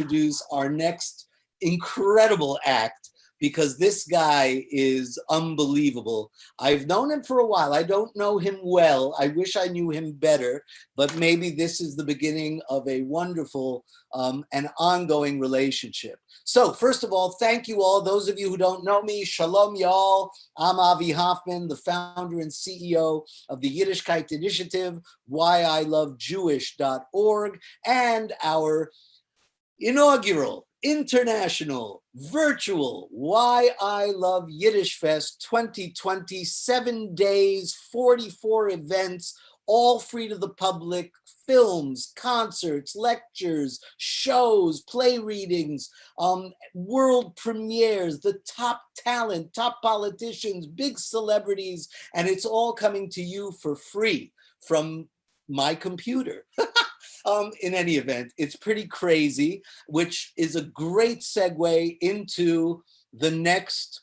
introduce our next incredible act because this guy is unbelievable. I've known him for a while. I don't know him well. I wish I knew him better, but maybe this is the beginning of a wonderful and ongoing relationship. So first of all, thank you all. Those of you who don't know me, shalom y'all. I'm Avi Hoffman, the founder and CEO of the Yiddishkeit Initiative, whyilovejewish.org, and our inaugural international virtual Why I Love Yiddish Fest 2020, 7 days, 44 events, all free to the public, films, concerts, lectures, shows, play readings, world premieres, the top talent, top politicians, big celebrities, and it's all coming to you for free from my computer. In any event, it's pretty crazy, which is a great segue into the next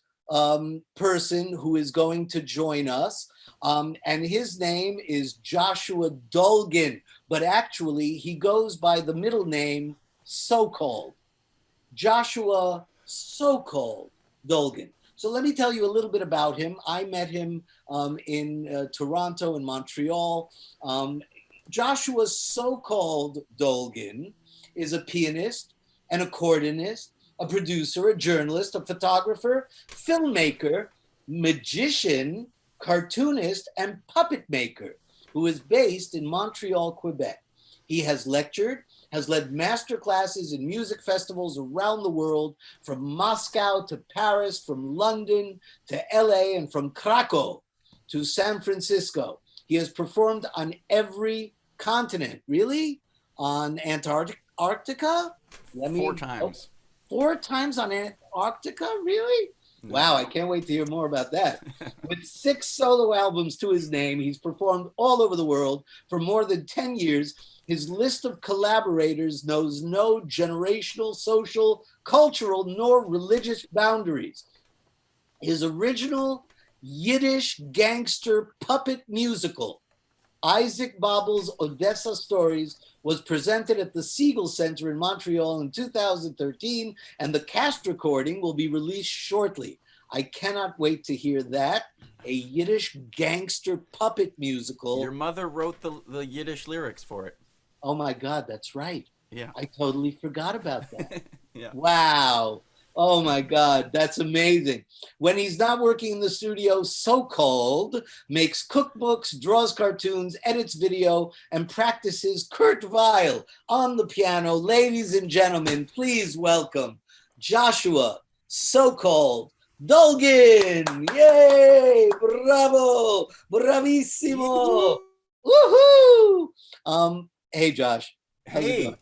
person who is going to join us. And his name is Joshua Dolgin, but actually he goes by the middle name SoCalled. Joshua SoCalled Dolgin. So let me tell you a little bit about him. I met him in Toronto and Montreal. Joshua SoCalled Dolgin is a pianist, an accordionist, a producer, a journalist, a photographer, filmmaker, magician, cartoonist, and puppet maker who is based in Montreal, Quebec. He has lectured, has led master classes in music festivals around the world, from Moscow to Paris, from London to LA, and from Krakow to San Francisco. He has performed on every continent. Really? On Antarctica? 4 times. 4 times on Antarctica? Really? No. Wow, I can't wait to hear more about that. With 6 solo albums to his name, he's performed all over the world for more than 10 years. His list of collaborators knows no generational, social, cultural, nor religious boundaries. His original Yiddish gangster puppet musical, Isaac Babel's Odessa Stories, was presented at the Siegel Center in Montreal in 2013, and the cast recording will be released shortly. I cannot wait to hear that. A Yiddish gangster puppet musical. Your mother wrote the Yiddish lyrics for it. Oh my God, that's right. Yeah. I totally forgot about that. Yeah. Wow. Oh my God, that's amazing. When he's not working in the studio, SoCalled makes cookbooks, draws cartoons, edits video, and practices Kurt Weill on the piano. Ladies and gentlemen, please welcome Joshua SoCalled Dolgin. Yay! Bravo! Bravissimo! Woohoo! Hey Josh. Hey,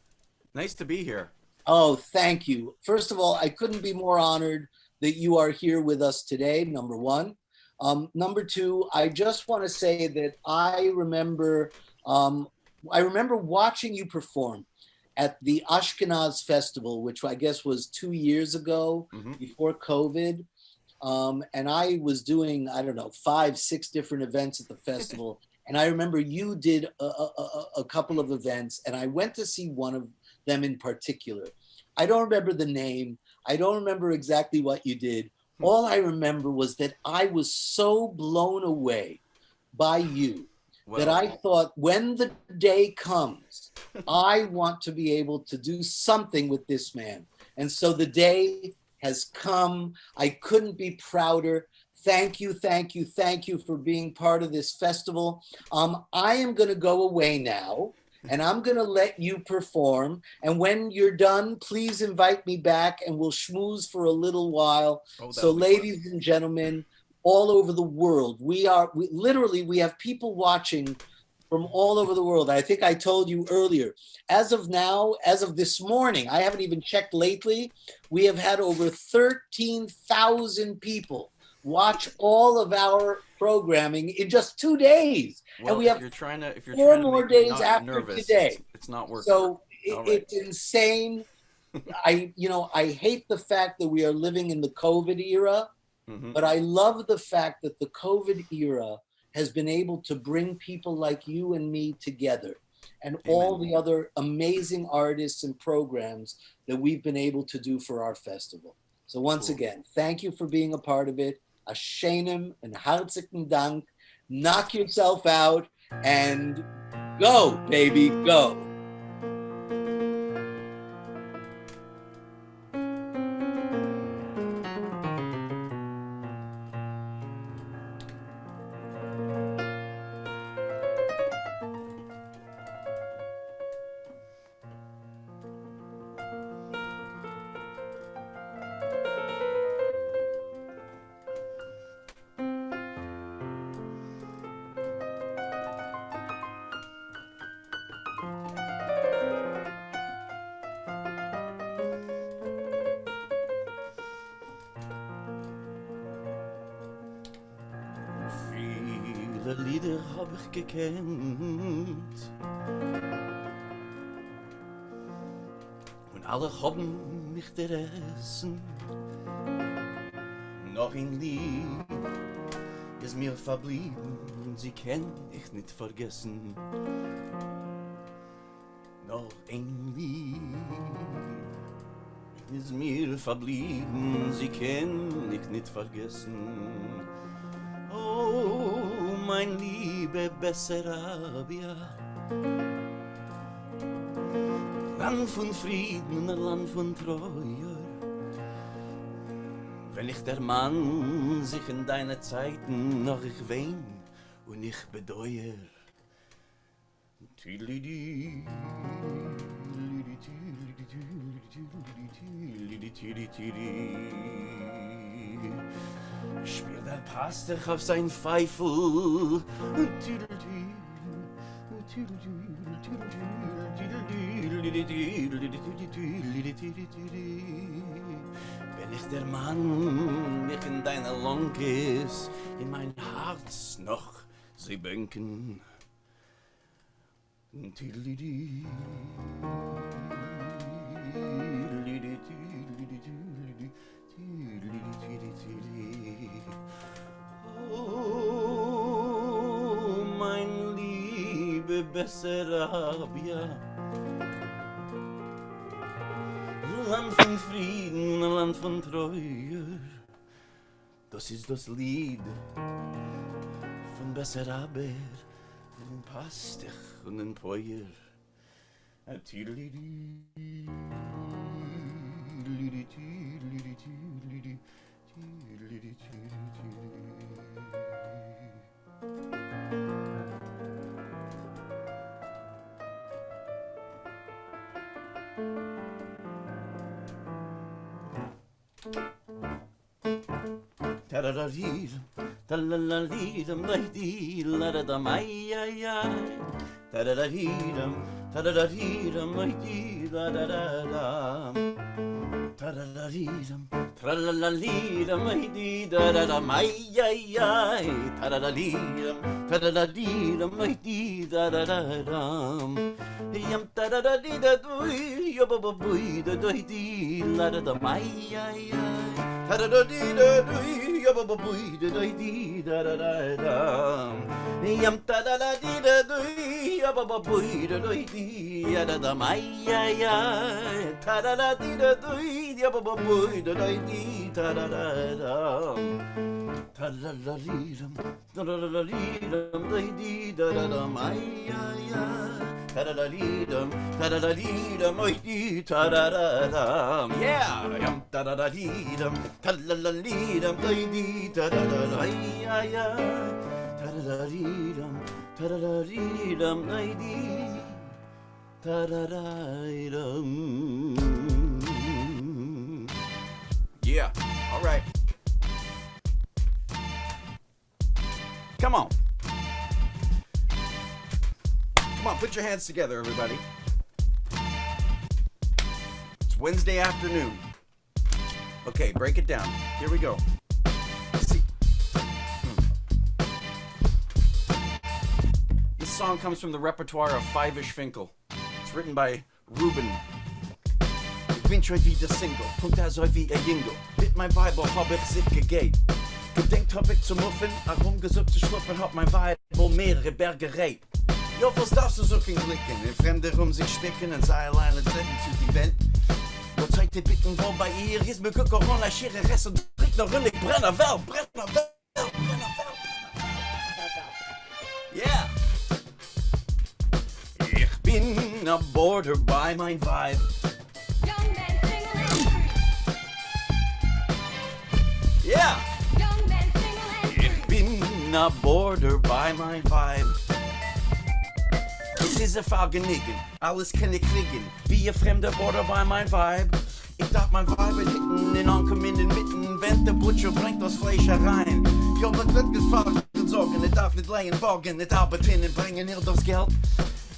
nice to be here. Oh, thank you. First of all, I couldn't be more honored that you are here with us today, number one. Number two, I just want to say that I remember watching you perform at the Ashkenaz Festival, which I guess was 2 years ago, before COVID. And I was doing, 5, 6 different events at the festival. And I remember you did a couple of events, and I went to see one of them in particular. I don't remember the name. I don't remember exactly what you did. All I remember was that I was so blown away by you that I thought, when the day comes, I want to be able to do something with this man. And so the day has come. I couldn't be prouder. Thank you, thank you, thank you for being part of this festival. I am going to go away now, and I'm going to let you perform. And when you're done, please invite me back, and we'll schmooze for a little while. So, ladies and gentlemen, all over the world, we have people watching from all over the world. I think I told you earlier, as of now, as of this morning, I haven't even checked lately, we have had over 13,000 people watch all of our programming in just 2 days. Well, and we have 4 more days after nervous, today. It's not working. So it's insane. I hate the fact that we are living in the COVID era, but I love the fact that the COVID era has been able to bring people like you and me together. and all the other amazing artists and programs that we've been able to do for our festival. So once again, thank you for being a part of it. Ashenim and herzlichen Dank. Knock yourself out and go, baby, go. Viele Lieder hab ich gekannt und alle haben mich gerissen. Noch ein Lied ist mir verblieben und sie kann ich nicht vergessen. Noch ein Lied ist mir verblieben, sie kann ich nicht vergessen. Oh, mein liebe Bessarabia, Land von Frieden, ein Land von Treue. Wenn ich der Mann sich in deine Zeiten noch ich wein und ich bedeue. Spiel der Pastor auf sein Pfeifel. Wenn ich der Mann mich in deiner Longes in mein Herz noch sie bänken. Oh, mein liebe Bessarabia, Land von Frieden, Land von Treue. Das ist das Lied von Bessarabia, ein Pastor und ein Feuer. Tarararir, talalarir, maidir, larada maiayay. Tarararir, tarararir, maidir, larada. Tarararir, tralalalir, maidir, larada maiayay. Tarararir, tarararir, maidir, larada. Yam tarararida dui, yobabui, da doidi, larada maiayay. Ta-da-da-dee-da, yabba-ba-boo-da-da-dee, da-da-da-da. Yam ta-da-da-dee-da, yabba-ba-boo-da-da-dee, ya-da-da-ma-ya-ya. Ta-da-da-dee-da, yabba-ba-boo-da-da-dee, ta-da-da-da. Ta-da-da-dee-dam, ta-da-da-dee-dam, da-dee, da-da-da-ma-ya-ya. Ta-da-da-dee-dam, ta-da-da-dee-dam, oi-dee, ta-da-da-dam. Yeah! Yam ta-da-da-dee-dam, ta-la-la-dee-dam, oi-dee, ta-da-da-da-ya-ya. Ta-da-da-dee-dam, ta-da-da-dee-dam, oi-dee, ta-da-da-dam. Yeah, all right. Come on. Come on, put your hands together, everybody. It's Wednesday afternoon. Okay, break it down. Here we go. See. This song comes from the repertoire of Five-ish Finkel. It's written by Ruben. Ich bin schon wieder Single, kommt so wie ein Jingle. Mit meinem Bible hab ich sich gegeben. Gedenkt hab ich zum Muffen, herumgesucht zu schluffen, hab mein Weibel mehrere Berge reibt. Jo, was darfst du so klicken? In Fremde rum sich stecken und sei alleine treffen zu die Welt. Jo, zeig dir bitten, wo bei ihr ist mir Corona, Schere, Rest und trinkt noch Rüllig, Brenner, Welt, Brenner, Welt, Brenner, Welt. Yeah! Ich bin a border by mein Vibe. Young men sing along. Yeah! Young men sing along. Ich bin a border by mein Vibe. Es ist ein Vergnügen, alles kann ich kriegen, wie ein fremder Border by mein Vibe. Ich darf mein Vibe hitten, in Ankommen in den Mitten, wenn der Butcher bringt das Fleisch herein. Jo, was wird gefragt und sorgen, ich darf nicht leihen, borgen, nicht arbeiten und bringen ihr das Geld.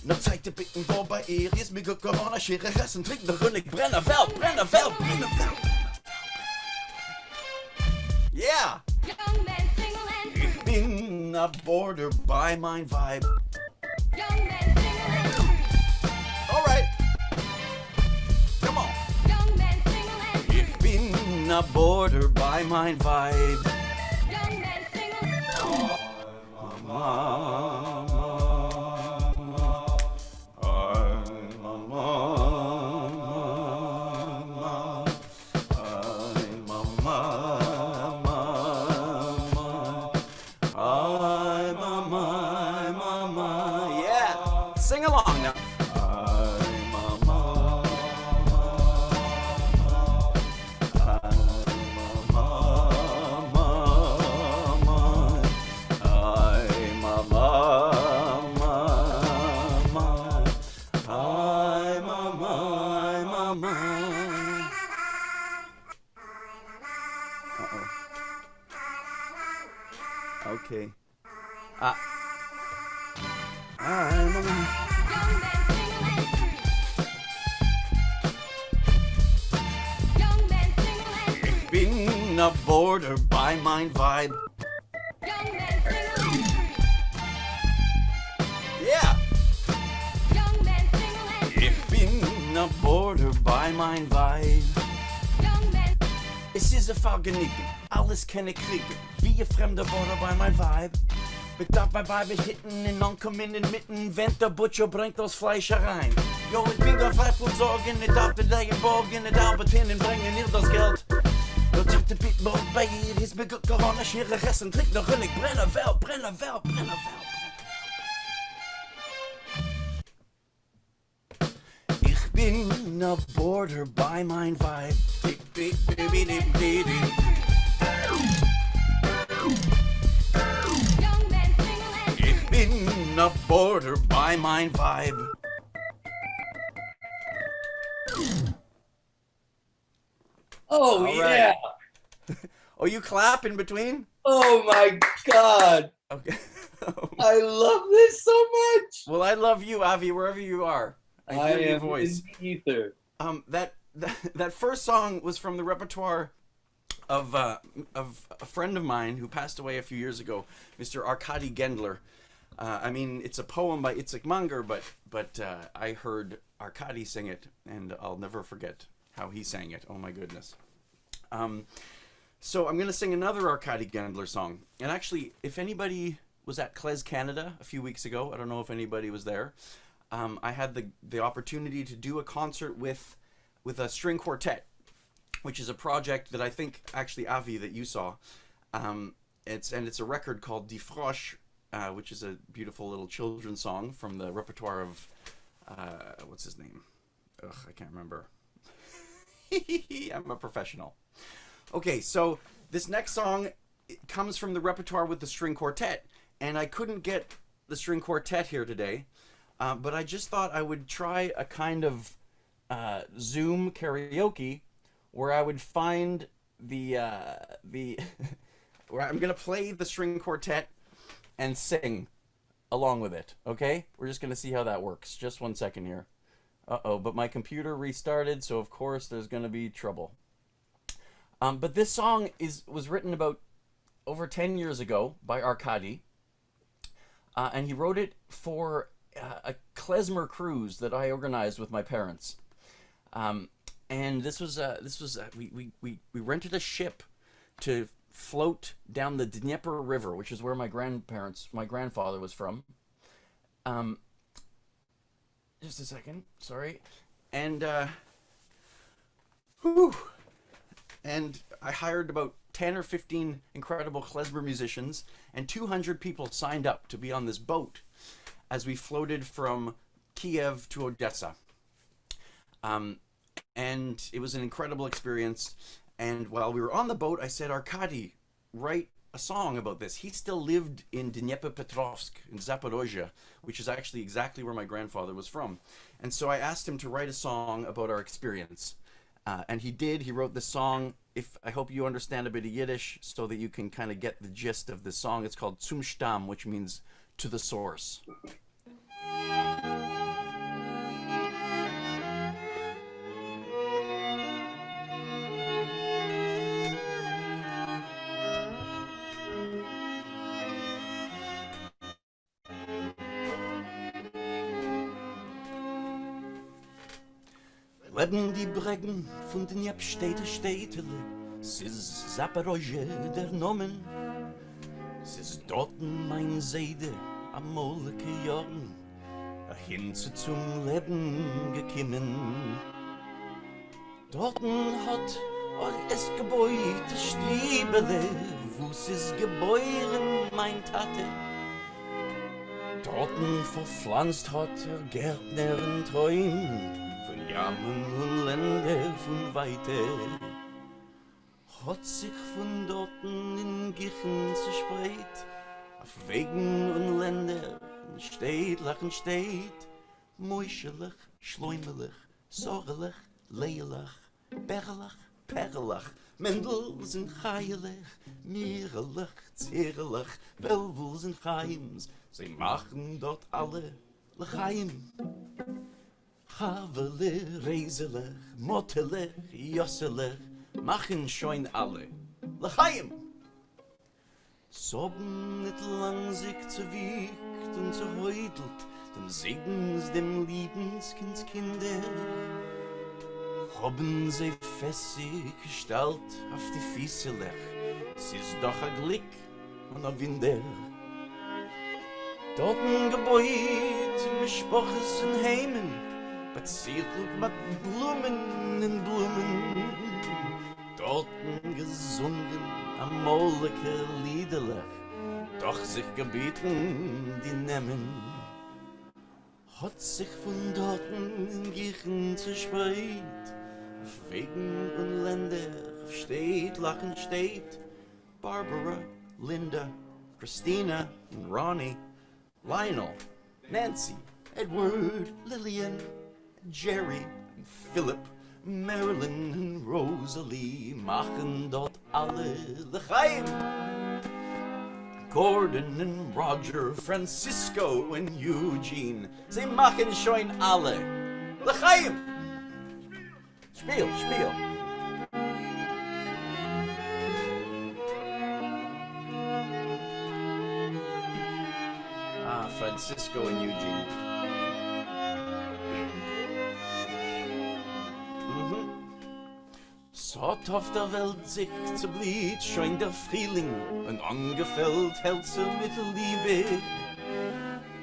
Na zeig dir bitten, wo bei ihr ist mir gut Corona, Schere, Essen, trinkt noch Rüllig, Brenner, Welt, Brenner, Welt, Brenner, Welt. Yeah! Young men sing along. Ich bin a border by mein Vibe. Young men sing along. Alright. Come on. Young men sing along. Ich bin a border by mein Vibe. Young men sing along. Yeah, sing along now. Okay. I'm a man. Young men sing along. Young men sing along. Ich bin a border by mein Vibe. Young men sing along. Yeah. Young men sing along. Ich bin a border by mein Vibe. Young men. Es ist ein Vergnügen, alles kann ich kriegen, wie ein fremder Border by mein Vibe. Ich darf mein Vibe hitten, in Ankommen in den Mitten, wenn der Butcher bringt das Fleisch herein. Jo, ich bin gar frei von Sorgen, ich darf den Leihen borgen, ich arbeiten und bringen ihr das Geld. Jo, zeig dir bitte, wo bei ihr ist mir gut Corona, Schere, Essen, trinkt noch Rüllig, Brenner, Welt, Brenner, Welt, Brenner, Welt. Ich bin a border by mein Vibe. Young men sing along. Ich bin a border by mein Vibe. Oh, All yeah. right. Oh, you clap in between? Oh, my God. Okay. I love this so much. Well, I love you, Avi, wherever you are. I hear your am voice. in the ether. That first song was from the repertoire of a friend of mine who passed away a few years ago, Mr. Arkady Gendler. I mean, it's a poem by Itzik Munger, but I heard Arkady sing it, and I'll never forget how he sang it. Oh my goodness. So I'm going to sing another Arkady Gendler song. And actually, if anybody was at Klez Canada a few weeks ago, I don't know if anybody was there, I had the opportunity to do a concert with a string quartet, which is a project that I think actually, Avi, that you saw. It's a record called Die Frosch, which is a beautiful little children's song from the repertoire of what's his name? Ugh, I can't remember. I'm a professional. Okay, so this next song comes from the repertoire with the string quartet, and I couldn't get the string quartet here today, but I just thought I would try a kind of Zoom karaoke where I would find the where I'm gonna play the string quartet and sing along with it. Okay, we're just gonna see how that works. Just 1 second here. Uh-oh, but my computer restarted, so of course there's gonna be trouble. But this song was written about over 10 years ago by Arkady, and he wrote it for a Klezmer cruise that I organized with my parents. And we rented a ship to float down the Dnieper River, which is where my grandfather was from. Just a second. Sorry. And whew. And I hired about 10 or 15 incredible klezmer musicians, and 200 people signed up to be on this boat as we floated from Kiev to Odessa. And it was an incredible experience. And while we were on the boat, I said, Arkady, write a song about this. He still lived in Dnipropetrovsk in Zaporozhye, which is actually exactly where my grandfather was from. And so I asked him to write a song about our experience. And he did. He wrote this song. I hope you understand a bit of Yiddish so that you can kind of get the gist of this song. It's called Zum Stamm, which means to the source. Leben die Breggen von den Jebstädter Städtele, es ist Zaporozhye der Nomen, es ist dorten mein Seide am Molke Jorn, hinzu zum Leben gekimmen. Dorten hat es Gebäude Stiebele, wo's ist geboren mein Tate. Dorten verpflanzt hat Gärtnern Träum, von Jammen und Länder von Weite. Hat sich von dorten in Gichen zerspreit, auf Wegen und Länder, in Städt, lachen Städt, Mäuschelig, Schleumelig, Sorgelig, Leelig, Berlig, Perlig, Mendels en Chayelig, Mierelig, Zierelig, Welwels en Chaims, sie machen dort alle Lechaim. Havele, Reiselig, Mottelig, Josselig, machen schon alle Lechaim. Sobben nicht lang sich zerwiegt und zerheudelt, dem Segens, dem Liebenskinds Kinder. Haben sie fessig Gestalt auf die Fieselech, es ist doch ein Glück und ein Wunder. Dorten Gebäude, Mischpoches und Heimen, bezichelt mit Blumen und Blumen. Dorten gesungen am Molke Liederlech, doch sich gebeten die Nemmen. Hat sich von dorten in Gichen zerspreit, auf Wegen und Länder, auf Städt, lachen Städt. Barbara, Linda, Christina und Ronnie, Lionel, Nancy, Edward, Lillian, Jerry und Philip, Marilyn und Rosalie machen dort alle Lechaim. Gordon and Roger, Francisco and Eugene, sie machen schon alle Lechaim. Spiel, spiel. Francisco and Eugene. So hat auf der Welt sich zerblieht schon der Frühling und angefällt hält sie mit Liebe.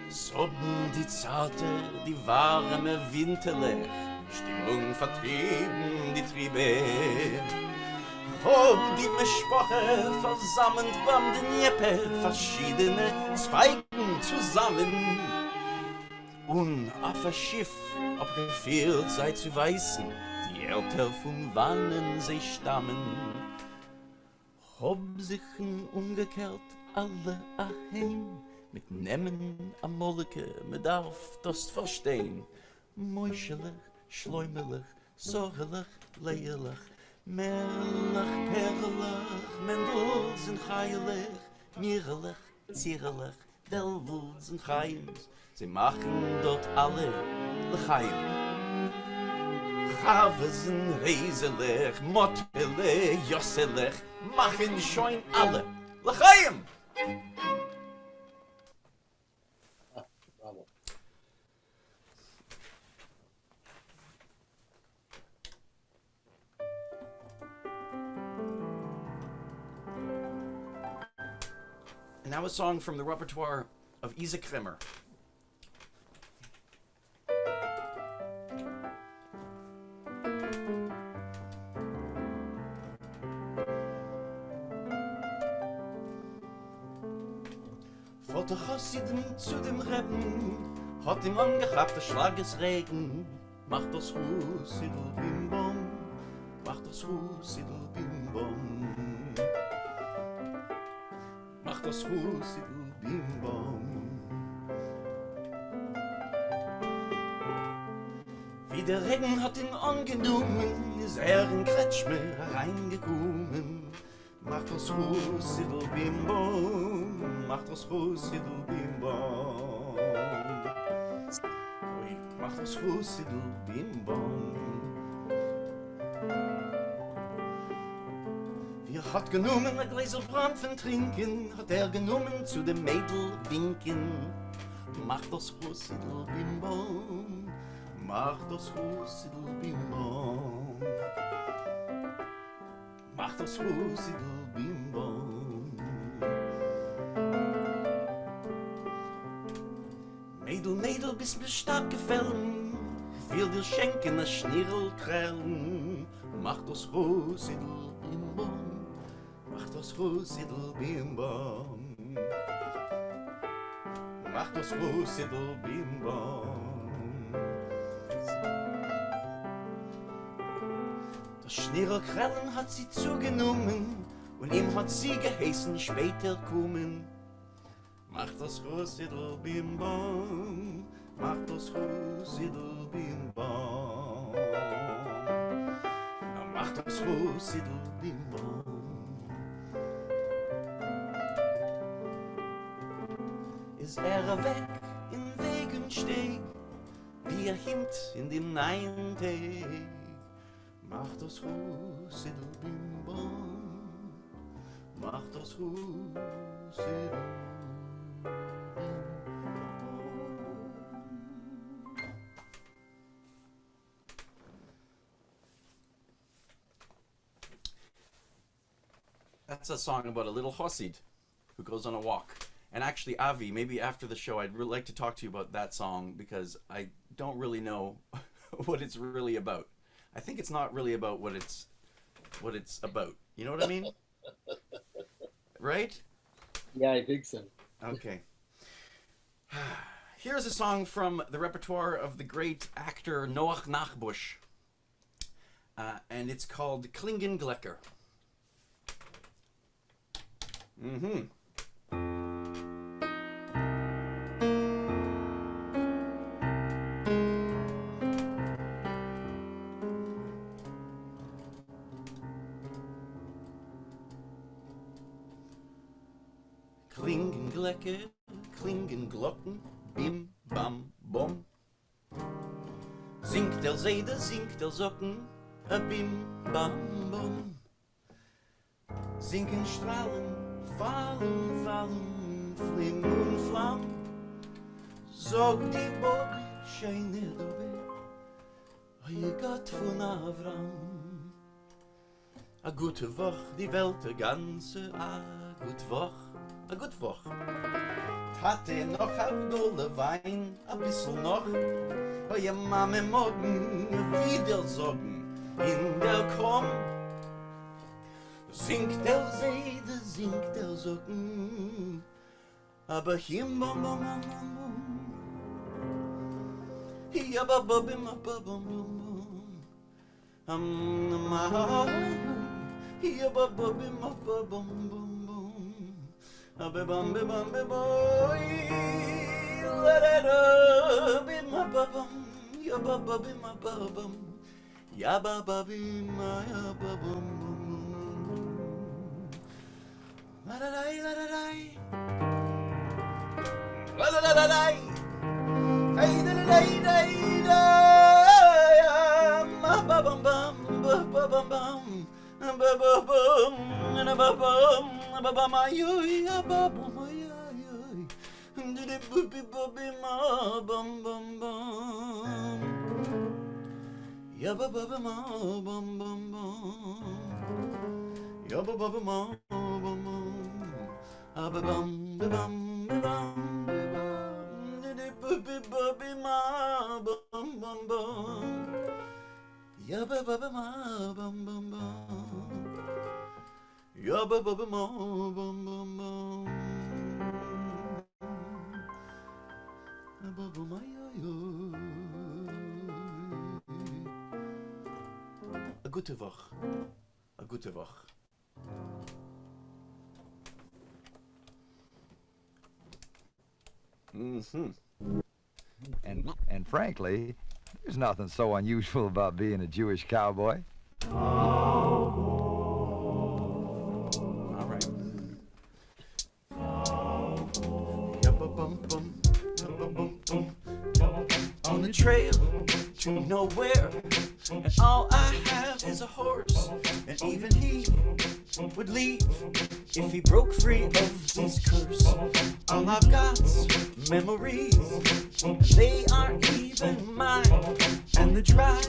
So die zarte, die warme Winterlech, Stimmung vertrieben die Triebe. Ob die Mischpoche versammelt beim Dnieper, verschiedene Zweigen zusammen. Und auf ein Schiff abgefehlt sei zu weißen, die Älter von Wannen sie stammen. Ob sich umgekehrt alle aheim, mit Nemmen am Molke, man darf das verstehen. Mäuschelig, schleumelig, sorgelig, leierlich, Merlich, Perlich, Mendels en Chayelig, Mierlich, Zierlich, Welwels en Chaims, sie machen dort alle Lechaim. Chaves en Reiselig, Mottelig, Josselig, machen schon alle Lechaim. Bravo. And now a song from the repertoire of Klezmer. Vor der Chassidim zu dem Reben hat ihm angehabt der Schlagesregen. Macht das Russidl bim bom, macht das Russidl bim bom, macht das Russidl bim bom. Wie der Regen hat ihn angenommen, ist in Kretschmer hereingekommen. Macht das Russidl bim bom, macht das Russidl bim bom. Ui, macht das Russidl bim bom. Wie hat genommen ein Gläser Brampfen trinken, hat genommen zu dem Mädel winken. Macht das Russidl bim bom, macht das Russidl bim bom. Macht das Russidl bim bom. Mädel, Mädel, bist mir stark gefallen, will dir schenken a Schnirrelkrellen. Macht das Russidl bim bom, macht das Russidl bim bom. Macht das Russidl bim bom. Das Schnirrelkrellen hat sie zugenommen und ihm hat sie geheißen später kommen. Macht das Russidl bim bom, macht das Russidl bim bom. Macht das Russidl bim bom. Ist weg in Weg und Steg, wie hint in dem neuen Tag. Macht das Russidl bim bom, macht das Russidl bim bom. That's a song about a little Chassid who goes on a walk. And actually, Avi, maybe after the show, I'd really like to talk to you about that song because I don't really know what it's really about. I think it's not really about what it's about. You know what I mean? Right? Yeah, I think so. Okay. Here's a song from the repertoire of the great actor Noach Nachbush. And it's called Klingen Glecker. Mm-hmm. Klingen Glecker, klingen Glocken, bim, bam, bom. Singt der Seide, singt der Socken, a bim, bam, bom. Sinken Strahlen, fallen, fallen, flim und flamm. Sog die Bobby, scheine dobe, oje Gott von Avram. A gute Woch, die Welt, a ganze, a gut Woch. A gut Woch. Hatte noch halb dolle Wein, a bissl noch. Oje Mame morgen wieder sorgen in der Krumm. Singt der Seide, singt der Socken, aber him bam bam bam bam bam. Hier bam bam bam bam bam. Hier bam bam bam bam bam. Bam bam bam bam boy, la la la, bim bam bam, ya bam bam bam bam, ya bam bam ya bam bam. La la la la la la, la la la la la, hey la la la la la, bam bam bam bam bam bam. Ba ba bum, na ba bum, ba ba ma yo ya ba bum ya yo. Did it booby booby ma bum bum bum. Ya ba ba ma bum bum bum. Ya ba ba ma bum bum. A ba bum ba bum ba bum. Did it booby booby ma bum bum bum. Ya ba ba ma bum bum bum. Ya ba ba ba ma bum bum bum. A gute Woche. A gute Woche. And frankly, there's nothing so unusual about being a Jewish cowboy. All right. Yubba-bum-bum, yubba-bum-bum, on the trail to nowhere, and all I have is a horse, and even he would leave if he broke free of this curse. All I've got's memories, and they aren't even mine, and the dry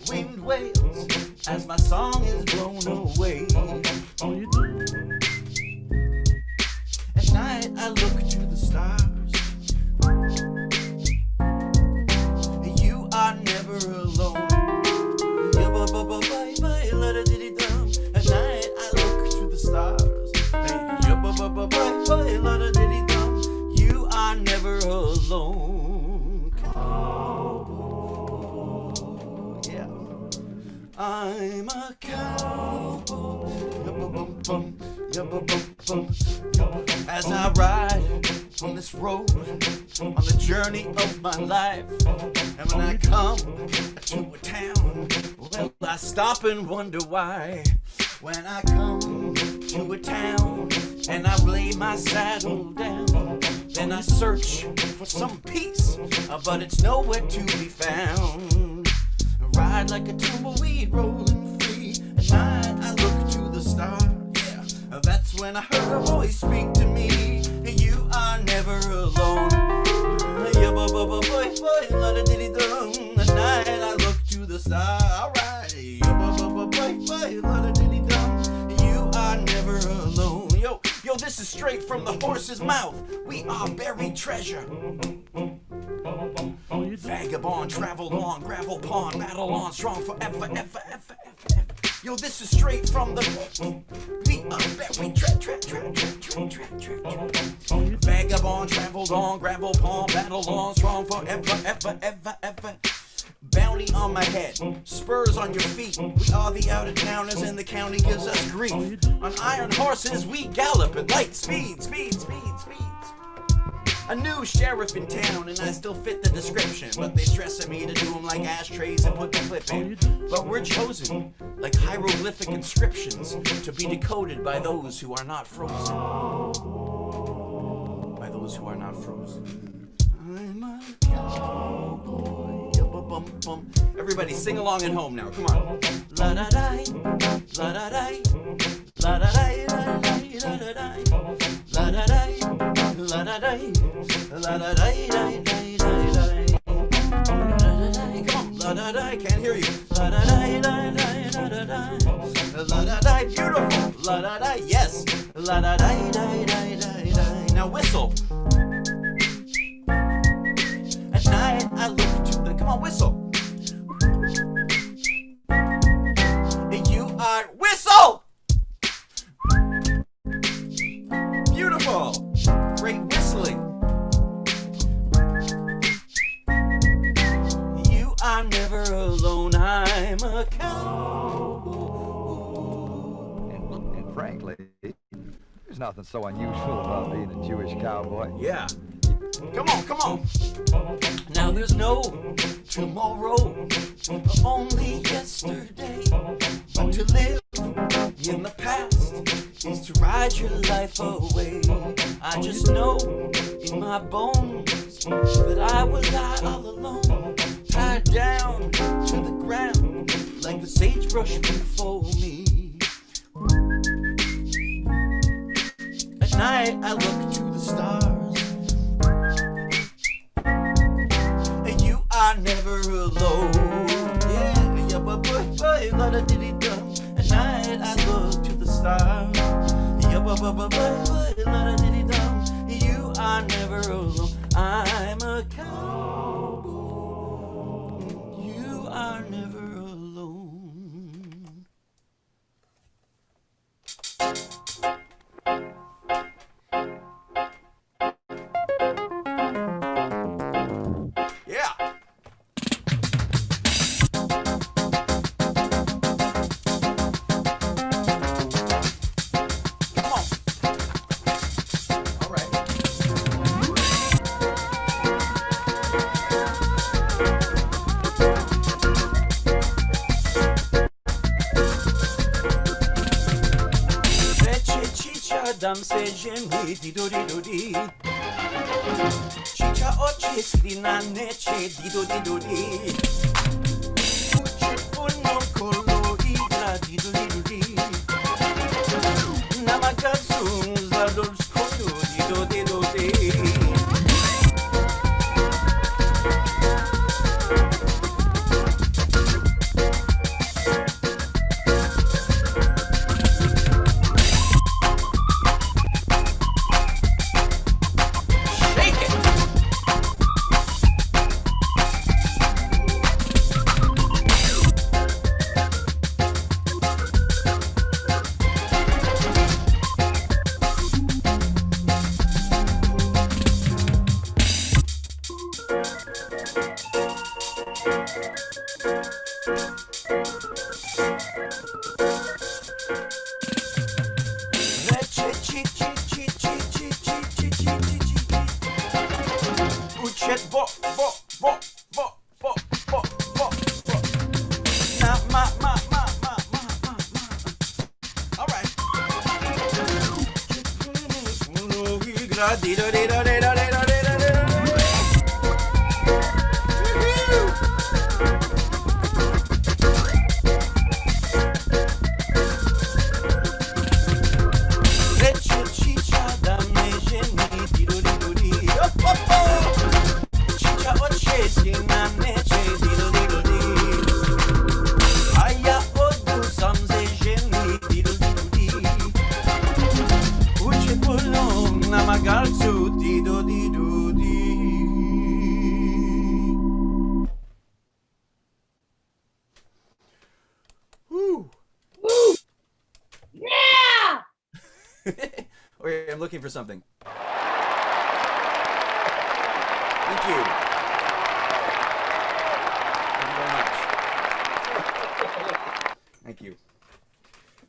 wind wails as my song is blown away. At night I look to the stars. You are never alone. At night I look to the stars. You are never alone. Yeah. I'm a cowboy. As I ride on this road, on the journey of my life, and when I come to a town, well, I stop and wonder why. When I come to a town and I lay my saddle down, then I search for some peace, but it's nowhere to be found. I ride like a tumbleweed rolling free. At night I look to the stars. Yeah, that's when I heard a voice speak to me. You are never alone. At night I look to the stars. Alright. You are never alone. Yo, this is straight from the horse's mouth. We are buried treasure. Vagabond, traveled on, gravel pond, battle on, strong forever, ever, ever, ever, ever. Yo, this is straight from the we are buried treasure. Vagabond, traveled on, gravel pond, battle on, strong forever, ever, ever, ever. Bounty on my head, spurs on your feet. We are the out-of-towners and the county gives us grief. On iron horses we gallop at light speed, speed, speed, speed. A new sheriff in town and I still fit the description, but they stress at me to do them like ashtrays and put the clip in. But we're chosen like hieroglyphic inscriptions to be decoded by those who are not frozen. By those who are not frozen. I'm a cowboy. Bum. Everybody sing along at home now. Come on. La da da, la da da, la da da, la da da, la da da, la da da, la da da, come on, la da da. Can't hear you. La da da, la da da, la da da. Beautiful. La da da. Yes. La da da, now whistle. At night I look to the. Come on, whistle. You are whistle. Beautiful. Great whistling. You are never alone. I'm a cowboy. And frankly, there's nothing so unusual about being a Jewish cowboy. Yeah. Come on, come on. Now there's no tomorrow, only yesterday. But to live in the past is to ride your life away. I just know in my bones that I will die all alone, tied down to the ground like the sagebrush before me. At night I look to the stars. You are never alone. Yeah, but la da diddy dum. At night I look to the stars. Yeah, but la da diddy dum. You are never alone. I'm a cowboy. You are never alone. dam se jemi di do di. Chicha oche skrina neche di do di. Uche uno kolo igra di do di. Namakazu zadol skolo di do di. Okay, I'm looking for something. Thank you. Thank you very much. Thank you.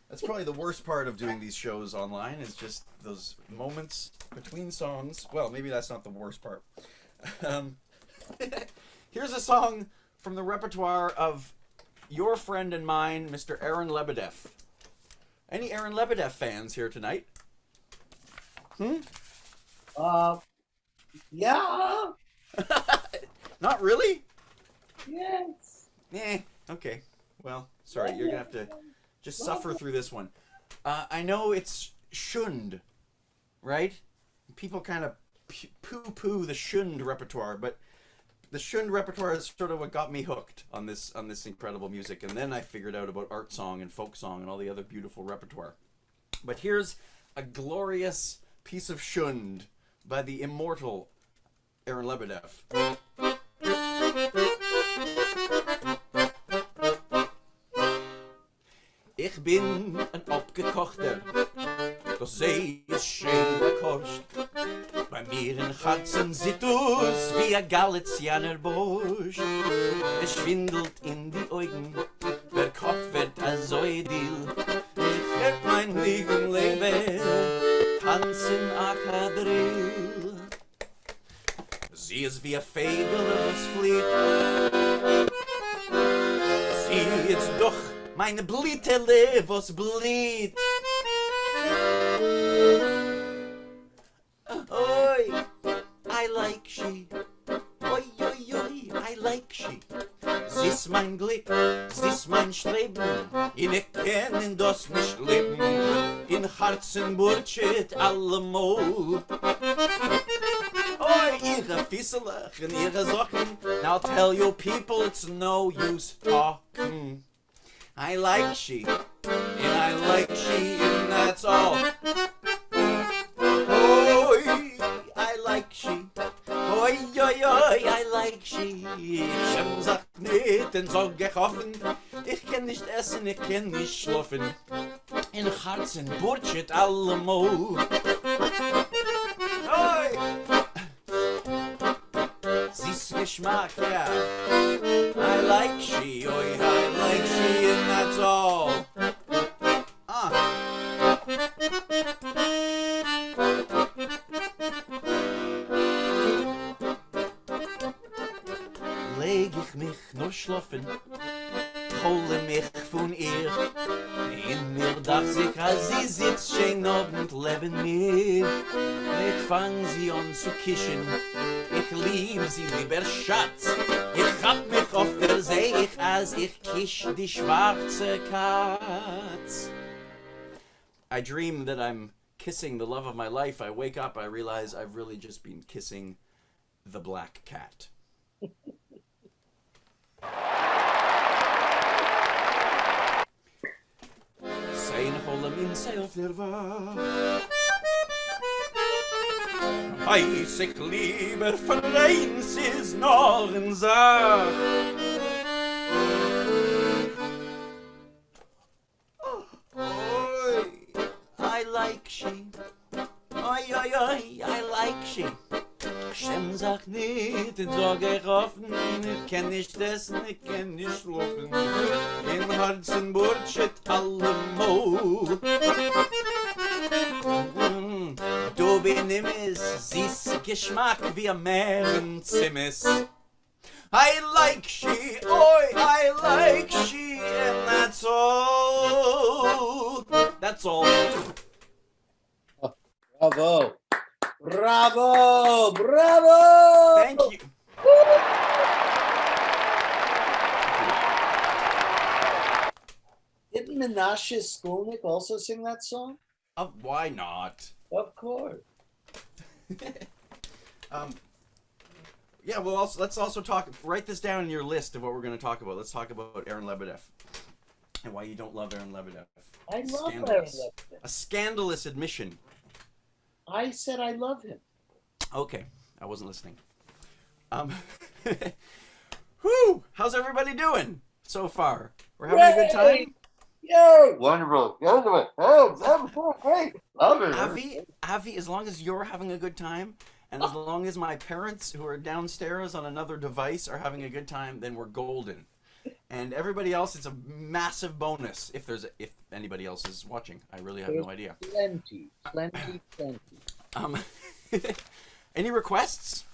That's probably the worst part of doing these shows online, is just those moments between songs. Well, maybe that's not the worst part. Here's a song from the repertoire of your friend and mine, Mr. Aaron Lebedeff. Any Aaron Lebedeff fans here tonight? Yeah. Not really? Yes. Okay. Well, sorry, you're gonna have to just suffer through this one. I know it's Shund, right? People kind of poo-poo the Shund repertoire, but the Shund repertoire is sort of what got me hooked on this incredible music, and then I figured out about art song and folk song and all the other beautiful repertoire. But here's a glorious piece of Shund by the immortal Aaron Lebedeff. Ich bin ein abgekochter, das See ist schön gekocht. Bei mir in Herzen sieht aus wie ein Galizianer Busch. Es schwindelt in die Augen, der Kopf wird so idil. Ich hört mein Leben tanzen a Quadrille. Sie ist wie ein Fabel, das flieht. Sie ist doch meine Blitele, was blieht. Oi, I like she. Oi, oi, oi, I like she. Sie ist mein Glück, sie ist mein Streben. Ich kann das nicht leben. In Herzen burtschet allemal. Oi, ihre Fisselach and ihre Socken. Now tell your people it's no use talking. I like she, and I like she, and that's all. Oi, I like she. Oi, oi, oi, I like she. Ich sag nicht, denn sag ich offen. Ich kann nicht essen, ich kann nicht schlafen. In Herzen burtschet allemal. Oi! Süß Geschmack, ja. I like she, oi, I like she, and that's all. Leg ich mich nur schlafen, hole mich von ihr. In mir Dach sich, als sie sitzt schön Abend leben mir. Ich fang sie an zu kischen, ich lieb sie, lieber Schatz. Ich hab mich auf der See, als ich kisch die schwarze Katz. I dream that I'm kissing the love of my life. I wake up, I realize I've really just been kissing the black cat. Sein Holm in sig auf der Wacht. Weiß ich lieber von eins ist noch ein Sach. Oi, I like she. Oi, oi, oi, I like she. Shem sagt nicht, den sag ich offen, ich kenn nicht essen, ich kenn nicht schlafen. Im Herzen burschet alle Mo. Du bin immis, süß Geschmack wie ein Meerenzimmis. I like she, oi, I like she, and that's all. That's all. Bravo. Bravo. Bravo. Thank you. Didn't Menashe Skolnick also sing that song? Why not? Of course. Yeah, well, let's also talk. Write this down in your list of what we're going to talk about. Let's talk about Aaron Lebedev and why you don't love Aaron Lebedev. I love Aaron Scandalous. Lebedev. A scandalous admission. I said I love him. Okay, I wasn't listening. Whew! How's everybody doing so far? We're having a good time. Yo! Wonderful. Wonderful. Oh, that was so great. Love it. Avi, as long as you're having a good time, and as long as my parents who are downstairs on another device are having a good time, then we're golden. And everybody else, it's a massive bonus if anybody else is watching. I really have no idea. Plenty. Any requests?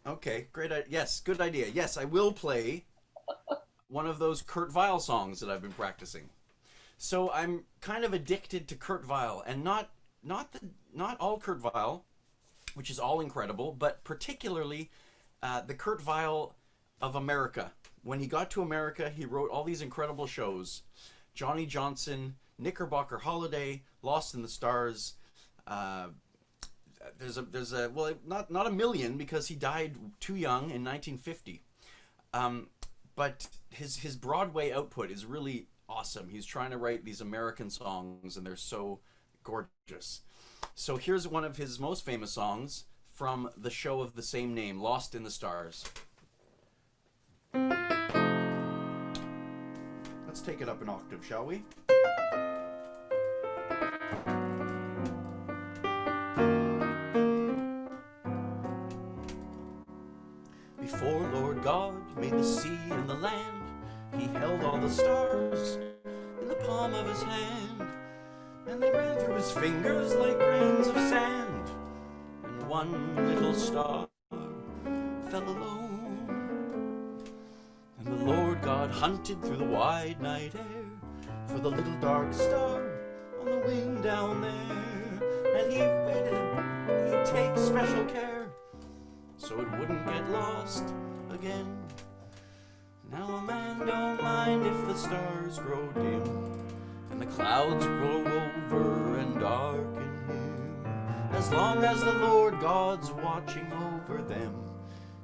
Okay, great. Yes, good idea. Yes, I will play one of those Kurt Weill songs that I've been practicing. So I'm kind of addicted to Kurt Weill, and not all Kurt Weill, which is all incredible, but particularly the Kurt Weill of America. When he got to America, he wrote all these incredible shows: Johnny Johnson, Knickerbocker Holiday, Lost in the Stars. There's a well, not a million because he died too young in 1950. But his Broadway output is really awesome. He's trying to write these American songs, and they're so gorgeous. So here's one of his most famous songs from the show of the same name, Lost in the Stars. Let's take it up an octave, shall we? Before Lord God made the sea and the land, he held all the stars in the palm of his hand, and they ran through his fingers like grains of sand, and one little star fell alone. And the Lord God hunted through the wide night air for the little dark star on the wing down there, and he waited, he'd take special care so it wouldn't get lost again. Now a man don't mind if the stars grow dim and the clouds grow over and darken him, as long as the Lord God's watching over them,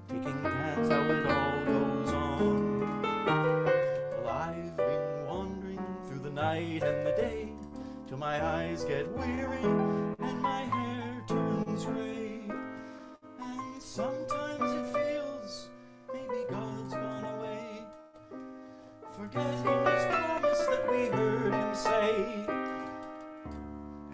taking paths how it all goes on. Well, I've been wandering through the night and the day till my eyes get weary and my hair turns gray, and sometimes it feels maybe God's gone away, forgetting his promise that we heard him say.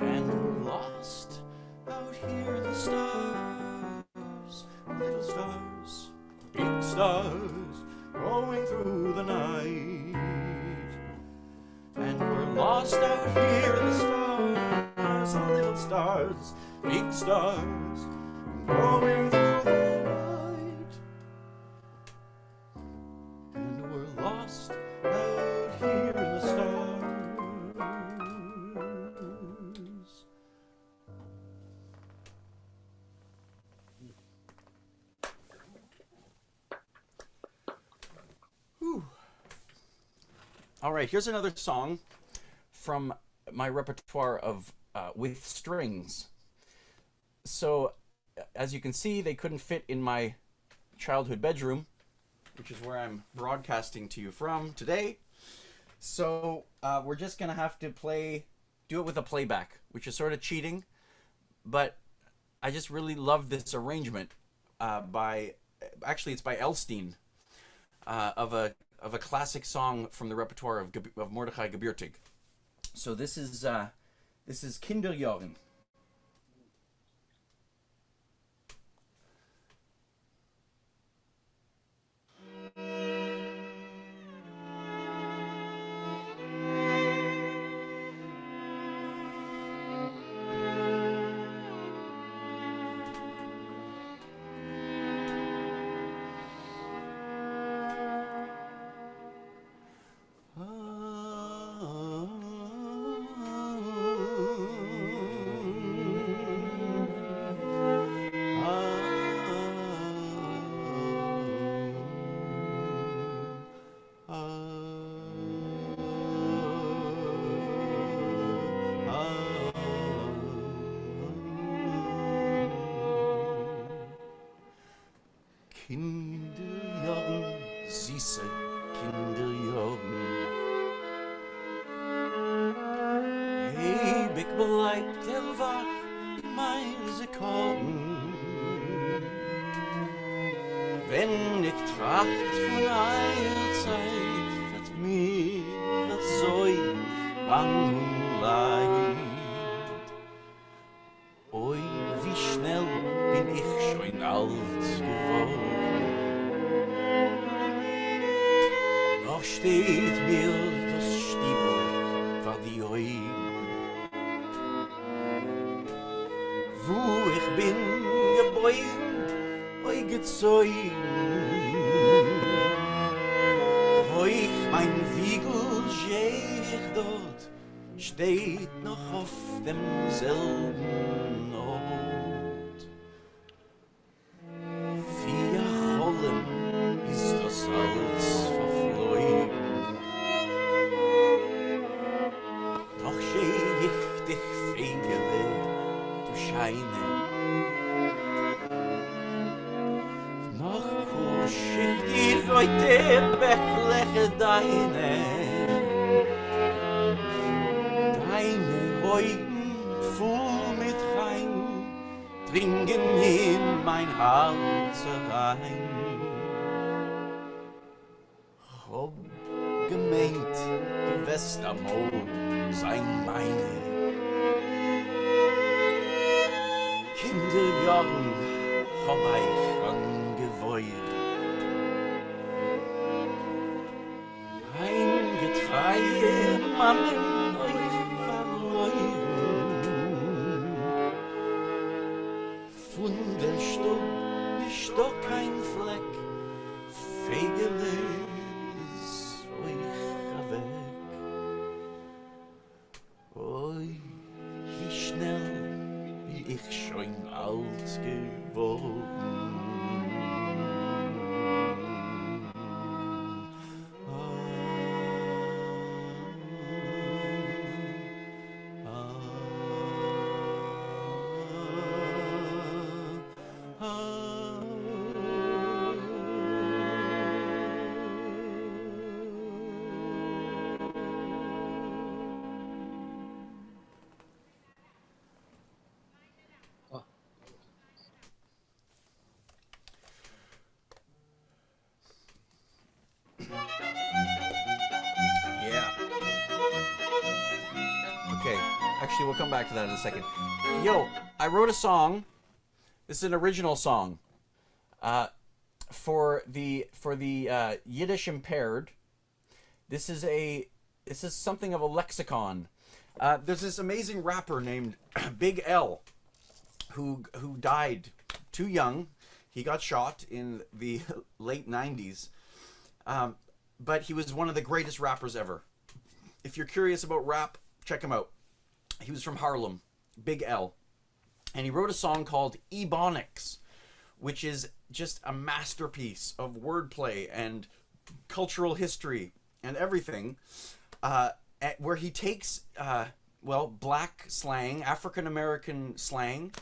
And we're lost out here in the stars, little stars, big stars, going through the night. And we're lost out here in the stars, little stars, big stars, going through the night. And we're lost out All right, here's another song from my repertoire of with strings. So, as you can see, they couldn't fit in my childhood bedroom, which is where I'm broadcasting to you from today. So, we're just gonna have to do it with a playback, which is sort of cheating, but I just really love this arrangement it's by Elstein, of a classic song from the repertoire of Mordechai Gebürtig. So this is Kinderjahren. Kinderjahren, süße Kinderjahren. Ewig bleibt wach in meine Korn. Wenn ich tracht von einer Zeit, wird mir so bang und leid. Oi, wie schnell bin ich schon alt geworden. Noch steht mir das Stiebel vor die Augen. Wo ich bin geboren, oi gezeugen. Wo ich mein Wiegel seh ich dort, steht noch auf demselben Ort. Vier Rollen ist das alles verflogen. Doch seh ich dich Fegele, du Scheine. Noch kusch ich dir heute Bäckleche deine. Augen voll mit rein, dringen in mein Herz rein. Hab gemeint, du wirst amol sein meine. Kinderjahren hab ich angeweuert. Ein Getreide, Mannen, von der Stub ist doch kein Fleck, Fegele ist euch weg. Oi, wie schnell bin ich schon alt geworden. Okay, actually, we'll come back to that in a second. Yo, I wrote a song. This is an original song for the Yiddish impaired. This is something of a lexicon. There's this amazing rapper named Big L, who died too young. He got shot in the late 90s. But he was one of the greatest rappers ever. If you're curious about rap, check him out. He was from Harlem, Big L. And he wrote a song called Ebonics, which is just a masterpiece of wordplay and cultural history and everything, where he takes black slang, African American slang,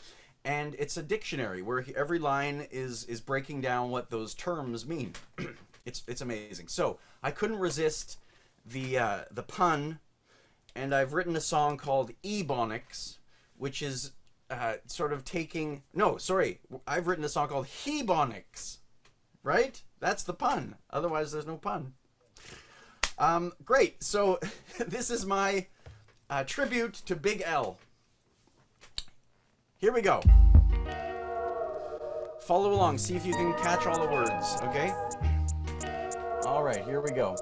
and it's a dictionary where every line is breaking down what those terms mean. It's amazing. So I couldn't resist the pun, and I've written a song called Ebonics, which is sort of taking. No, sorry, I've written a song called Hebonics. Right? That's the pun. Otherwise, there's no pun. Great. So this is my tribute to Big L. Here we go. Follow along. See if you can catch all the words. Okay? All right. Here we go.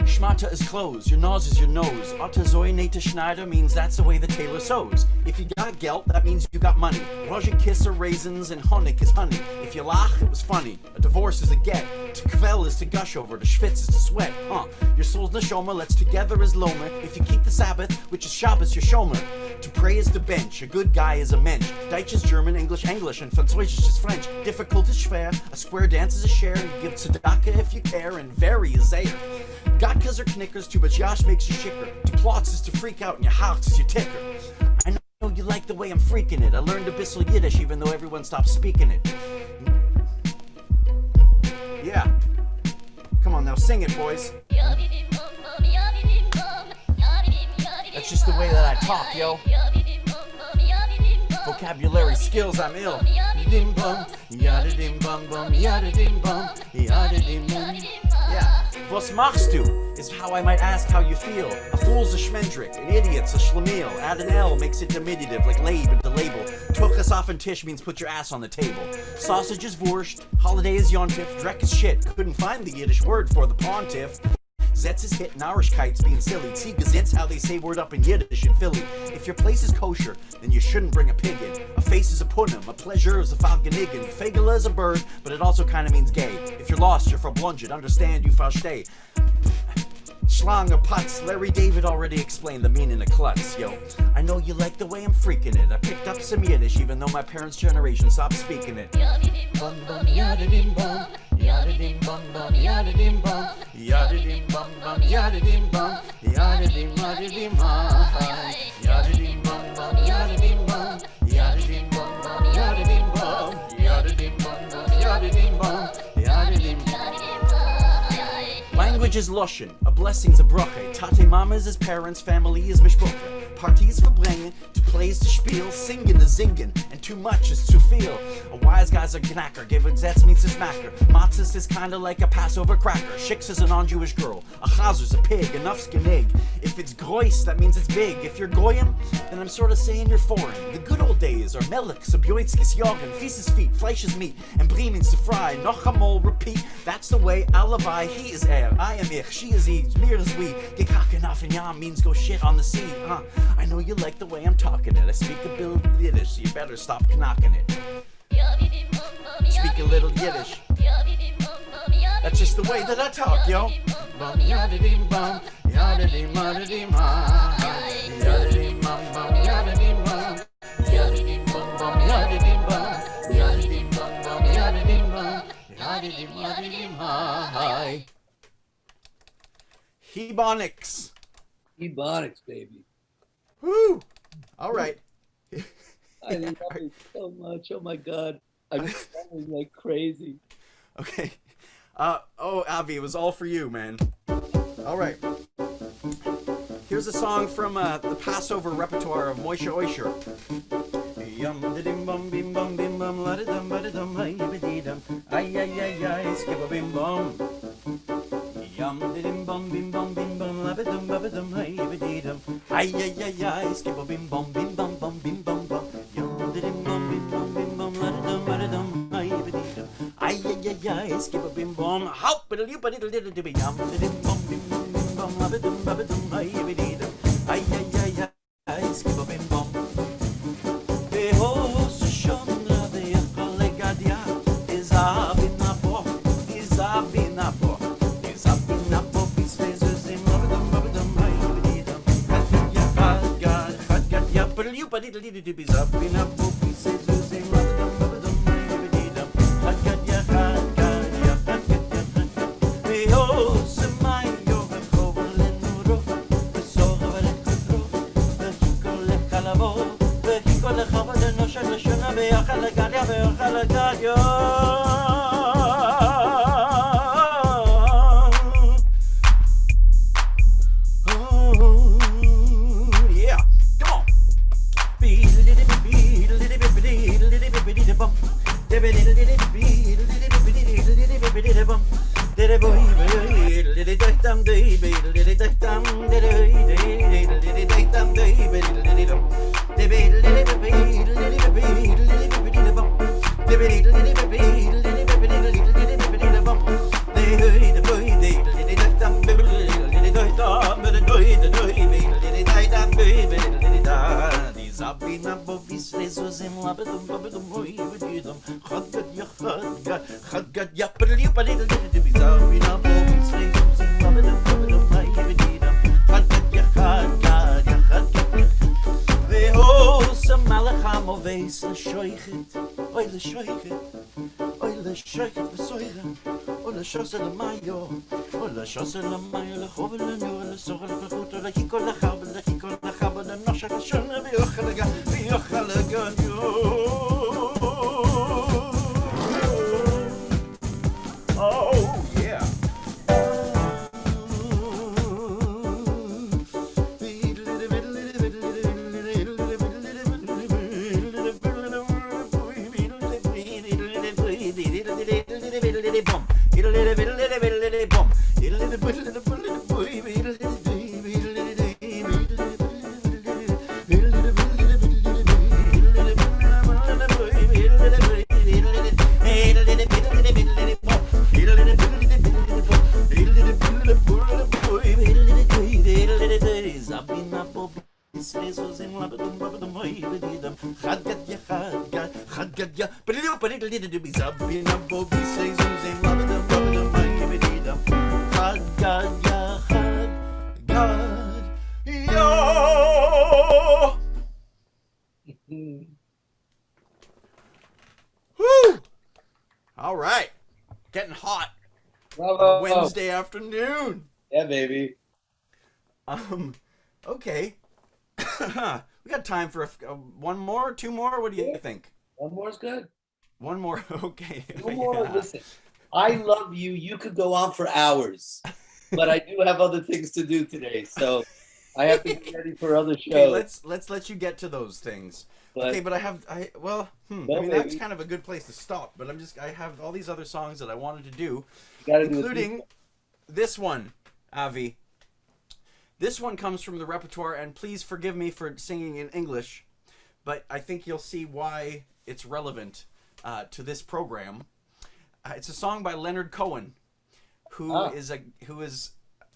Schmata is closed, your nose is your nose. Otazoinate Schneider means that's the way the tailor sews. If you got gelt, that means you got money. Roger kiss are raisins and Honig is honey. If you lach, it was funny. A divorce is a get. To kvel is to gush over, to schwitz is to sweat. Your soul's neshoma, let's together is lomer. If you keep the Sabbath, which is Shabbos, your shomer. To pray is to bench, a good guy is a mensch. Deutsch is German, English, and Französisch is French. Difficult is schwer, a square dance is a share. You give tzedakah if you care, and very is there. Gotkas are knickers, too much yash makes you shicker. To plots is to freak out, and your house is your ticker. I know you like the way I'm freaking it. I learned a bissel Yiddish, even though everyone stopped speaking it. Yeah. Come on now, sing it, boys. That's just the way that I talk, yo. Vocabulary skills, I'm ill. Dim bum, yada dim bum bum, yada dim bum, yada dim bum. Yeah. Was machst du is how I might ask how you feel. A fool's a schmendrick, an idiot's a schlemiel. Add an L makes it diminutive, like lab into label. Tuchas off and tish means put your ass on the table. Sausage is wurscht, holiday is yontif, dreck is shit. Couldn't find the Yiddish word for the pontiff. Zetz is hitting Irishkites being silly. Tzigazit's how they say word up in Yiddish in Philly. If your place is kosher, then you shouldn't bring a pig in. A face is a punim, a pleasure is a falconigan. Fagela is a bird, but it also kind of means gay. If you're lost, you're verblunged, understand you versteh. Schlang or putz, Larry David already explained the meaning of klutz, yo. I know you like the way I'm freaking it. I picked up some Yiddish, even though my parents' generation stopped speaking it. Bum bum yada dim bum, yada dim bum bum, yada dim bum, yada dim bum bum, yada dim bum, yada dim yada dim hi, yada dim bum bum, yada dim bum, yada dim bum bum, yada dim bum, yada dim bum bum, yada dim bum, yada dim. Language is Lushan, a blessing's a brache. Tate mamas is parents, family is mishpucha. Parties verbringen, to plays to spiel, singing is zingen, and too much is to feel. A wise guy's a knacker, giving zetz means a smacker. Matzahs is kinda like a Passover cracker. Shix is a non-Jewish girl. A chazer's a pig, enough's genig. If it's grois, that means it's big. If you're goyim, then I'm sorta saying you're foreign. The good old days are melik, subjoitskis, jorgen, fieses feet, fleisch is meat, and brinings to fry. Noch amol, repeat, that's the way, alibi, he is I am ich, she is he, mir is we. Gekaken auf in yam means go shit on the sea, I know you like the way I'm talking it. I speak a little Yiddish, so you better stop knocking it. Speak a little Yiddish. That's just the way that I talk, yo. Bum yada dim bum, yada dim yada dim yada dim bum bum, yada dim bum, yada dim bum bum, yada dim bum, yada dim bum bum, yada dim bum, yada dim hi. Hebonics. Ebonics, baby. Woo! All right. I love it so much. Oh my God. I'm sounding like crazy. Okay. Avi, it was all for you, man. All right. Here's a song from the Passover repertoire of Moshe Oisher. Yum dim bum bim bum bim bum la dum ba dum ay dum ay ay ay ay skip a bim bum. Yum dim bum bim bum bim bum la dum ba dum ay dum ay ay ay ay skip a bim bum bim bum bum bim bum bum. Yum dim bum bim bum bim bum la dum ba dum ay dum ay ay ay ay skip a bim bum. Hop a little bit little bit yum dim bum bim bim bum la dum ba dum ay dum ay ay ay ay skip a bim bum. Oh, yeah. Woo! All right. Getting hot on a Bravo. Wednesday afternoon. Yeah, baby. Okay. We got time for one more, two more. What do you think? One more is good. One more. Okay. One more. Yeah. Listen, I love you. You could go on for hours, but I do have other things to do today, so I have to get ready for other shows. Okay, let's let you get to those things. But Okay, but I No, mean that's baby. kind of a good place to stop. But I have all these other songs that I wanted to do, you gotta do including this one, Avi. This one comes from the repertoire, and please forgive me for singing in English, but I think you'll see why it's relevant to this program. It's a song by Leonard Cohen, who is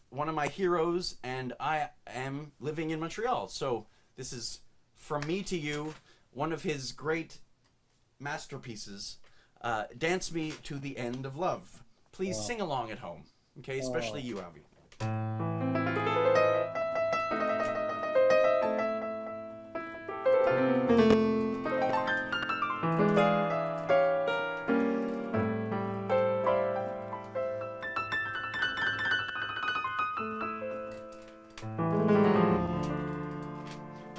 one of my heroes, and I am living in Montreal. So this is From Me to You, one of his great masterpieces, Dance Me to the End of Love. Please sing along at home, okay? Especially you, Avi.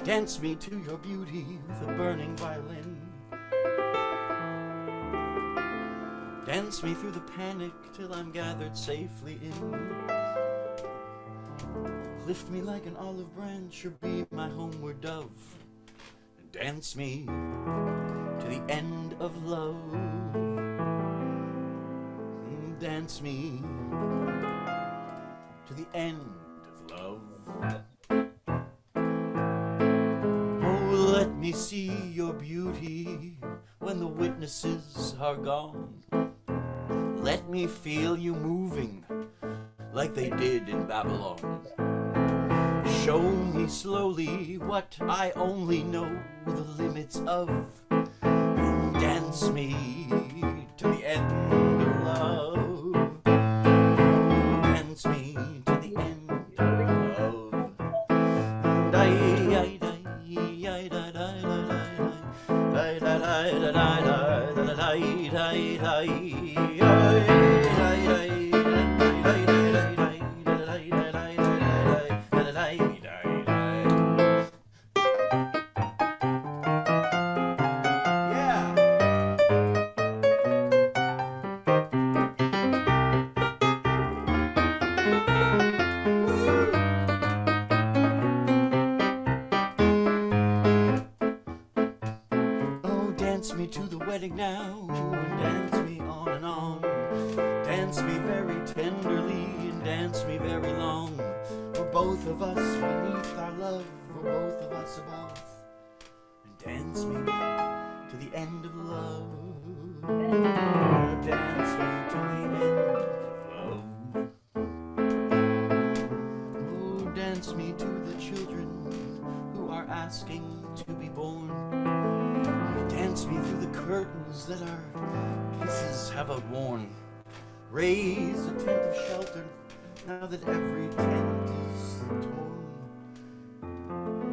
Dance me to your beauty with a burning violin. Dance me through the panic till I'm gathered safely in. Lift me like an olive branch or be my homeward dove. Dance me to the end of love. Dance me to the end of love. Let me see your beauty when the witnesses are gone. Let me feel you moving like they did in Babylon. Show me slowly what I only know the limits of. And dance me to the end of love. Dance me to the end of love. Dance me to the wedding now, and dance me on and on. Dance me very tenderly dance me very long. We're both of us beneath our love, we're both of us above. And dance me to the end of love. Dance me to the end of love. Oh, dance me to the children who are asking to be born. Dance me through the curtains that our kisses have outworn. Raise a tent of shelter now that every tent is torn.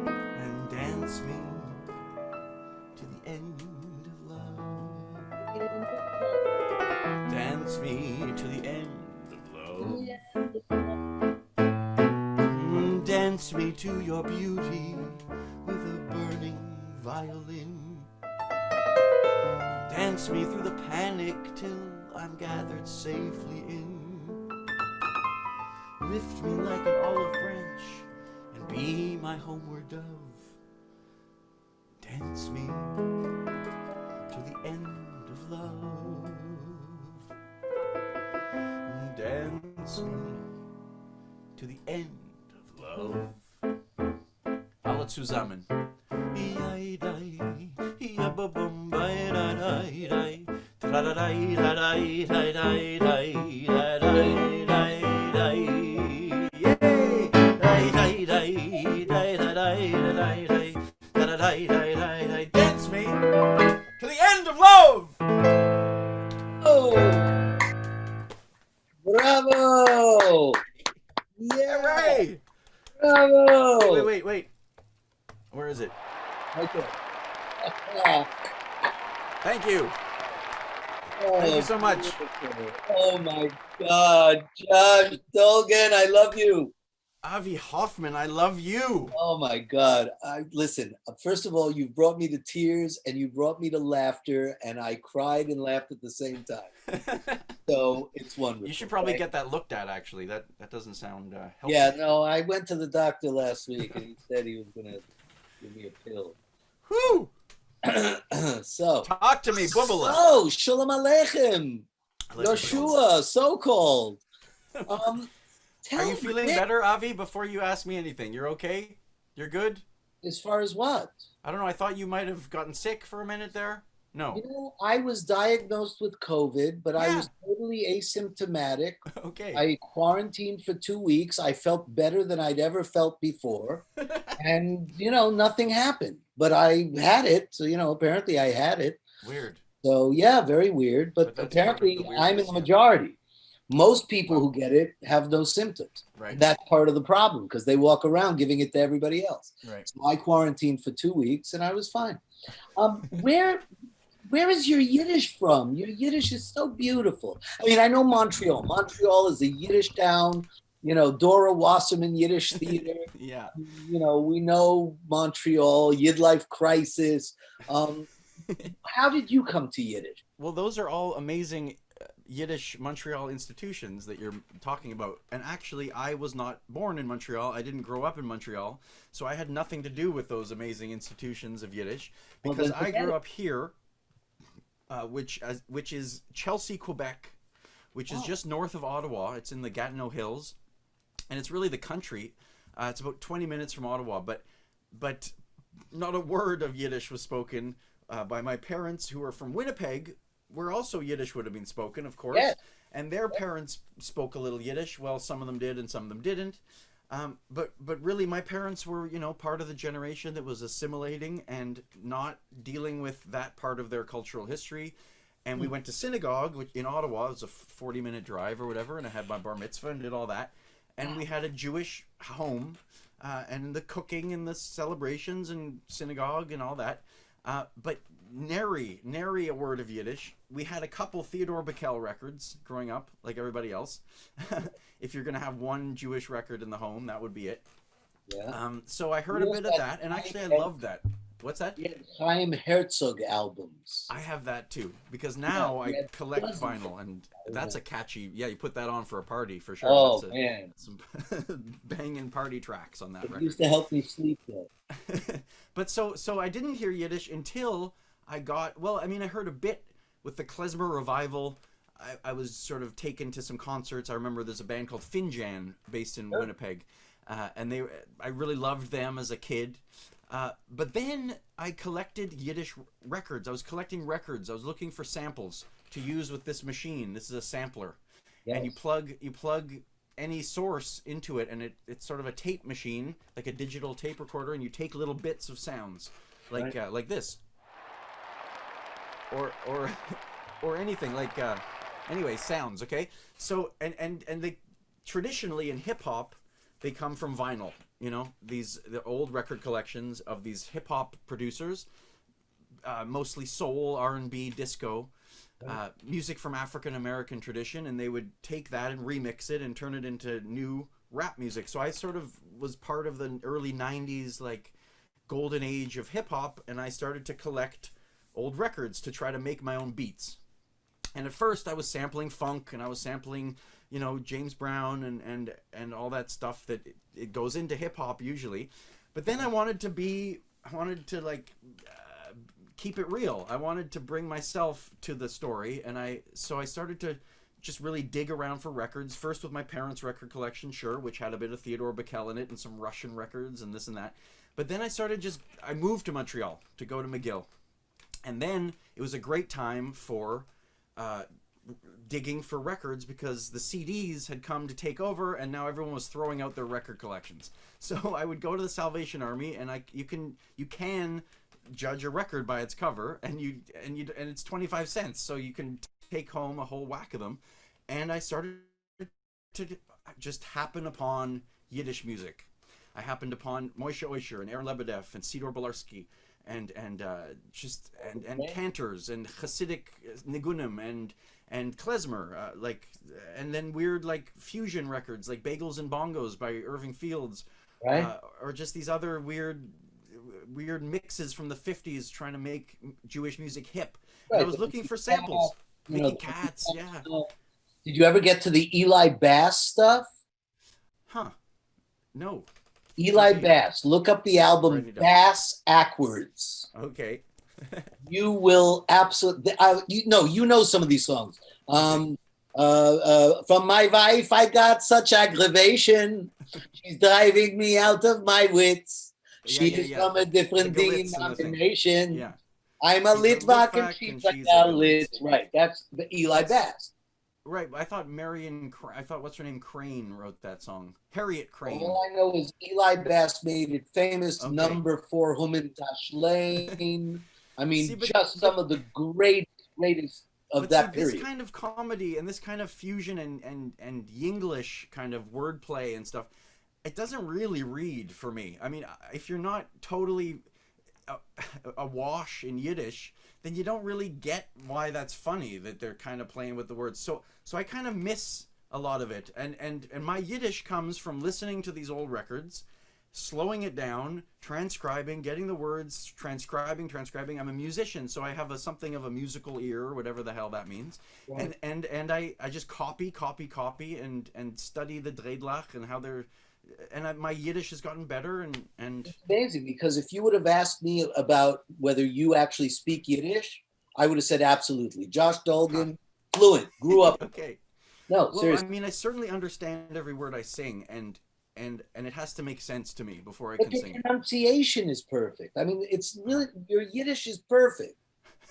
And dance me to the end of love. Dance me to the end of love. Dance me to your beauty with a burning violin. Dance me through the panic till I'm gathered safely in. Lift me like an olive branch and be my homeward dove. Dance me to the end of love. Dance me to the end of love. Alle zusammen. Dance me to the end of love. Oh, bravo! Yeah, Hooray! bravo! Wait. Where is it? Okay. Thank you. Thank you so much. Oh my God, Josh Dolgin, I love you. Avi Hoffman, I love you. Oh my God. Listen, first of all, you brought me to tears and you brought me to laughter, and I cried and laughed at the same time. So it's wonderful. You should probably right? get that looked at, actually. That doesn't sound healthy. Yeah, no, I went to the doctor last week and he said he was going to give me a pill. Whew! So, Talk to me, Bubala. oh, Shalom Aleichem. Yoshua, so-called. Are Tell you feeling me, better, Avi, before you ask me anything? You're okay? You're good? as far as what? I don't know. I thought you might have gotten sick for a minute there. No. You know, I was diagnosed with COVID, but I Yeah. was totally asymptomatic. Okay. I quarantined for 2 weeks. I felt better than I'd ever felt before. And, nothing happened. But I had it. So, apparently I had it. Weird. So, yeah, very weird. But But that's part of apparently the I'm in weirdness, the yeah. majority. Most people who get it have no symptoms. Right. That's part of the problem because they walk around giving it to everybody else. Right. So I quarantined for 2 weeks and I was fine. Where is your Yiddish from? Your Yiddish is so beautiful. I mean, I know Montreal. Montreal is a Yiddish town. Dora Wasserman Yiddish Theater. Yeah. We know Montreal, Yid Life Crisis. How did you come to Yiddish? Well, those are all amazing Yiddish Montreal institutions that you're talking about. And actually, I was not born in Montreal. I didn't grow up in Montreal. So I had nothing to do with those amazing institutions of Yiddish because then I forget grew it. up here, which is Chelsea, Quebec, which is just north of Ottawa. It's in the Gatineau Hills. And it's really the country. It's about 20 minutes from Ottawa. But not a word of Yiddish was spoken by my parents, who are from Winnipeg, where also Yiddish would have been spoken, of course. Yes. And their parents spoke a little Yiddish. Well, some of them did and some of them didn't. But really, my parents were, part of the generation that was assimilating and not dealing with that part of their cultural history. And we went to synagogue which in Ottawa. It was a 40-minute drive or whatever, and I had my bar mitzvah and did all that. And we had a Jewish home, and the cooking and the celebrations and synagogue and all that. But nary a word of Yiddish. We had a couple Theodore Bickel records growing up, like everybody else. If you're going to have one Jewish record in the home, that would be it. Yeah. So I heard a bit of that, and actually I loved that. What's that? Yeah, Chaim Herzog albums. I have that too, because now I Yeah, collect dozens of vinyl, and that's a catchy. Yeah, you put that on for a party for sure. Oh, That's man. some banging party tracks on that It record. used to help me sleep though. But so I didn't hear Yiddish until I got, I heard a bit with the Klezmer revival I was sort of taken to some concerts. I remember there's a band called Finjan based in Winnipeg, and I really loved them as a kid. But then I collected Yiddish records. I was collecting records. I was looking for samples to use with this machine. This is a sampler, and you plug any source into it, and it's sort of a tape machine, like a digital tape recorder, and you take little bits of sounds, like this, or or anything like anyway, sounds. Okay, so and they traditionally in hip hop, they come from vinyl. You know, the old record collections of these hip hop producers, mostly soul, R&B, disco, music from African American tradition, and they would take that and remix it and turn it into new rap music. So I sort of was part of the early 90s like golden age of hip hop, and I started to collect old records to try to make my own beats. And at first I was sampling funk, and I was sampling, you know, James Brown and all that stuff that it goes into hip hop usually. But then I wanted to like keep it real. I wanted to bring myself to the story, and so I started to just really dig around for records. First with my parents' record collection, sure, which had a bit of Theodore Bickel in it and some Russian records and this and that. But then I moved to Montreal to go to McGill, and then it was a great time for digging for records because the CDs had come to take over, and now everyone was throwing out their record collections. So I would go to the Salvation Army, and you can judge a record by its cover, and it's 25 cents, so you can take home a whole whack of them. And I started to just happen upon Yiddish music. I happened upon Moshe Oisher and Aaron Lebedev and Sidor Bolarski and cantors and Hasidic nigunim and Klezmer, and then weird like fusion records like Bagels and Bongos by Irving Fields, Right. Or just these other weird mixes from the 50s trying to make Jewish music hip. And I was looking for samples. You know, Mickey Katz, yeah. Did you ever get to the Eli Bass stuff? Huh. No. Eli Okay. Bass. Look up the album Write it down. Bass Ackwards. Okay. You will absolutely. You know some of these songs. From my wife, I got such aggravation. She's driving me out of my wits. She is from a different The Galits and the thing. denomination. Yeah. I'm a He's a Litvak and Litvak she's and like she's a a Galit. Lit. Right. That's the Eli Bass. Right. I thought what's her name? Crane wrote that song. Harriet Crane. All I know is Eli Bass made it famous. Okay. Number 4, Humintash Lane. I mean, See, but- just some of the greatest of But that see, this period. kind of comedy and this kind of fusion and Yinglish kind of wordplay and stuff, it doesn't really read for me. I mean, if you're not totally awash in Yiddish, then you don't really get why that's funny that they're kind of playing with the words. So I kind of miss a lot of it. And my Yiddish comes from listening to these old records, slowing it down, transcribing, getting the words, transcribing. I'm a musician, so I have something of a musical ear, or whatever the hell that means. Right. And I just copy and study the Dreidlach and how they're, and my Yiddish has gotten better and It's amazing because if you would have asked me about whether you actually speak Yiddish, I would have said absolutely. Josh Dolgin, fluent, grew up. okay. No, Well, seriously. I mean, I certainly understand every word I sing, and it has to make sense to me before I But can your sing it. pronunciation is perfect. I mean, it's really, your Yiddish is perfect.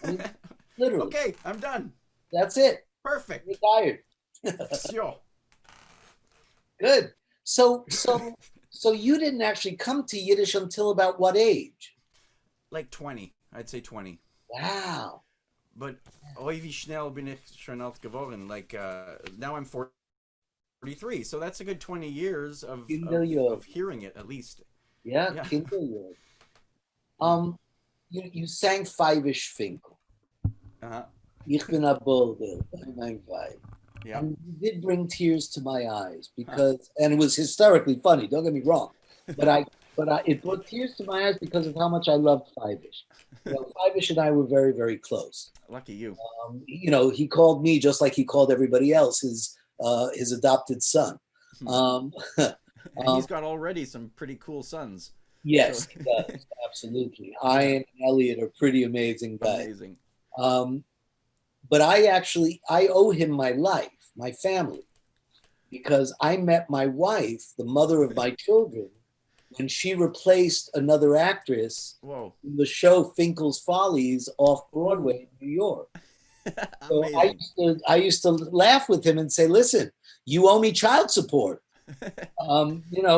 I mean, literally. Okay, I'm done. That's it. Perfect. Retired. Sure. Good. So you didn't actually come to Yiddish until about what age? Like 20. I'd say 20. Wow. But oi wie schnell bin ich schon alt geworden. Like now I'm 43, so that's a good 20 years of hearing it at least. Yeah, Yeah. Kinderjahre. You sang Five-ish Finkel. Uh-huh. Ich bin a Boulder by mein Weib. Yeah. And you did bring tears to my eyes because, and it was hysterically funny. Don't get me wrong, but it brought tears to my eyes because of how much I loved Five-ish. You know, Five-ish and I were very, very close. Lucky you. You know, he called me just like he called everybody else his adopted son. And he's got already some pretty cool sons. Yes, So- he does. Absolutely. Ian and Elliot are pretty amazing guys. Amazing. but I owe him my life, my family, because I met my wife, the mother of my children, when she replaced another actress Whoa. in the show Finkel's Follies off Broadway in New York. So Amazing. I used to laugh with him and say, "Listen, you owe me child support.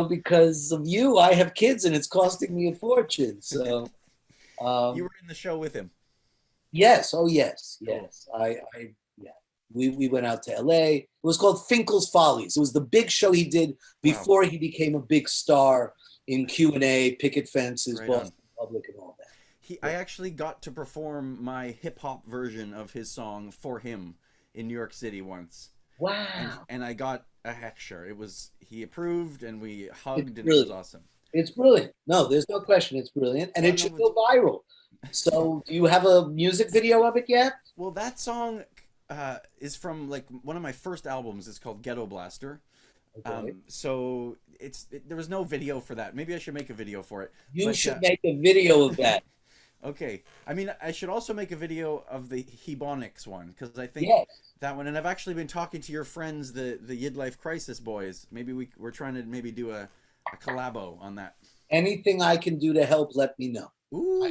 Because of you, I have kids and it's costing me a fortune." So, You um, were in the show with him. yes, oh yes, Cool. yes. Yeah. We went out to LA. It was called Finkel's Follies. It was the big show he did before he became a big star in Q&A, Picket Fences, Right on. Boston Public, and all that. I actually got to perform my hip hop version of his song for him in New York City once, and Wow, I got a hecture. He approved, and we hugged, and it was brilliant. awesome. It's brilliant. No, there's no question. It's brilliant, and Well, it no, should but- go viral. So, do you have a music video of it yet? Well, that song is from like one of my first albums. It's called Ghetto Blaster. Okay. So there was no video for that. Maybe I should make a video for it. You But, should make a video of that. Okay. I mean, I should also make a video of the Hebonics one because I think Yes. that one. And I've actually been talking to your friends, the Yid Life Crisis boys. Maybe we're trying to maybe do a collabo on that. Anything I can do to help, let me know. Ooh.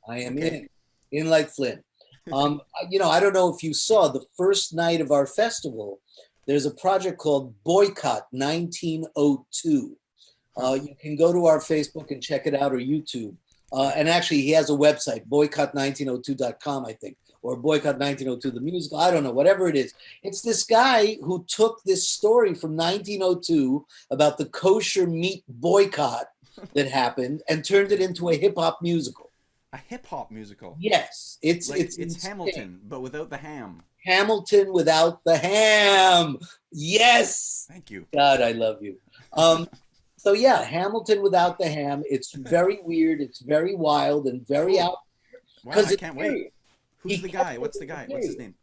I am Okay. in like Flynn. I don't know if you saw the first night of our festival. There's a project called Boycott 1902. You can go to our Facebook and check it out, or YouTube. And actually, he has a website, boycott1902.com, I think, or Boycott 1902, the musical. I don't know, whatever it is. It's this guy who took this story from 1902 about the kosher meat boycott that happened and turned it into a hip hop musical. A hip hop musical. Yes, it's Like it's it's insane. Hamilton, but without the ham. Hamilton without the ham. Yes. Thank you. God, I love you. So yeah, Hamilton without the ham. It's very weird. It's very wild and very Cool. out. Wow, 'Cause I it's can't period. wait. Who's He the kept guy? it What's the in the guy? What's his period. name?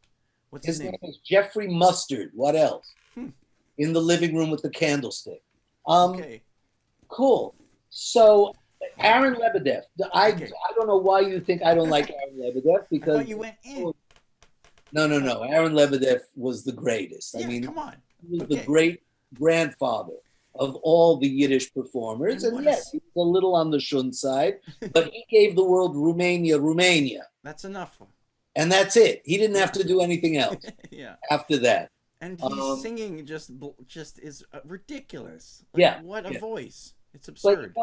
What's His his name name? is Jeffrey Mustard. What else? Hmm. In the living room with the candlestick. Okay. Cool. So Aaron Lebedev. Okay. I don't know why you think I don't like Aaron Lebedev I because thought you went in. no. Aaron Lebedev was the greatest. Yeah, I mean, come on. he was Okay. the great grandfather of all the Yiddish performers. And And what yes, he was a little on the shun side, but he gave the world Romania. That's enough. And that's it. He didn't have to do anything else Yeah. after that. And he's Um, singing just is ridiculous. Yeah, What a yeah. voice. It's But absurd.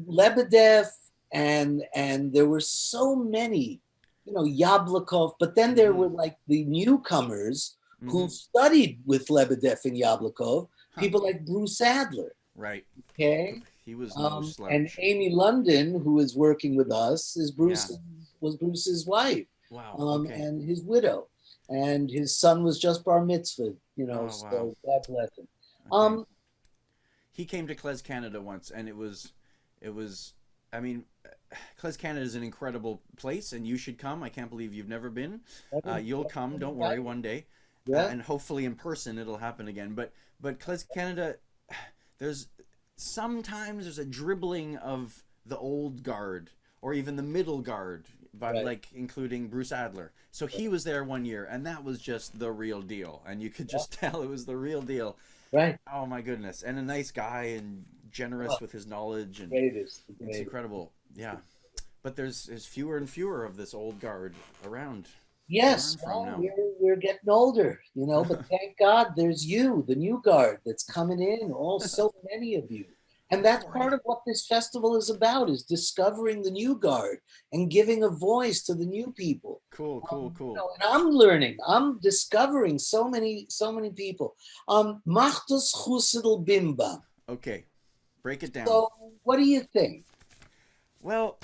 Lebedev and there were so many, Yablokov, but then there Mhm. were like the newcomers who Mhm. studied with Lebedev and Yablokov, Huh. people like Bruce Adler. Right. Okay. He was no And slouch. Amy London, who is working with us, was Bruce's wife, Wow. Okay. and his widow, and his son was just bar mitzvah. Oh, So wow. God bless him. Okay. He came to Klez Canada once, and it was. I mean, Klez Canada is an incredible place, and you should come. I can't believe you've never been. You'll come. Don't worry. One day, Yeah. and hopefully in person it'll happen again. But Klez Canada, sometimes there's a dribbling of the old guard or even the middle guard, but Right. like including Bruce Adler. So he was there one year, and that was just the real deal, and you could just tell it was the real deal. Right. Oh my goodness, and a nice guy and generous with his knowledge, and Greatest. it's incredible. Yeah, but there's fewer and fewer of this old guard around. Yes, Learn from well, now. we're getting older, but thank God there's you, the new guard that's coming in, so many of you. And that's part of what this festival is about, is discovering the new guard and giving a voice to the new people. Cool. And I'm learning, I'm discovering so many people. Machtus Chusidl Bimba. Okay, break it down. So what do you think? Well,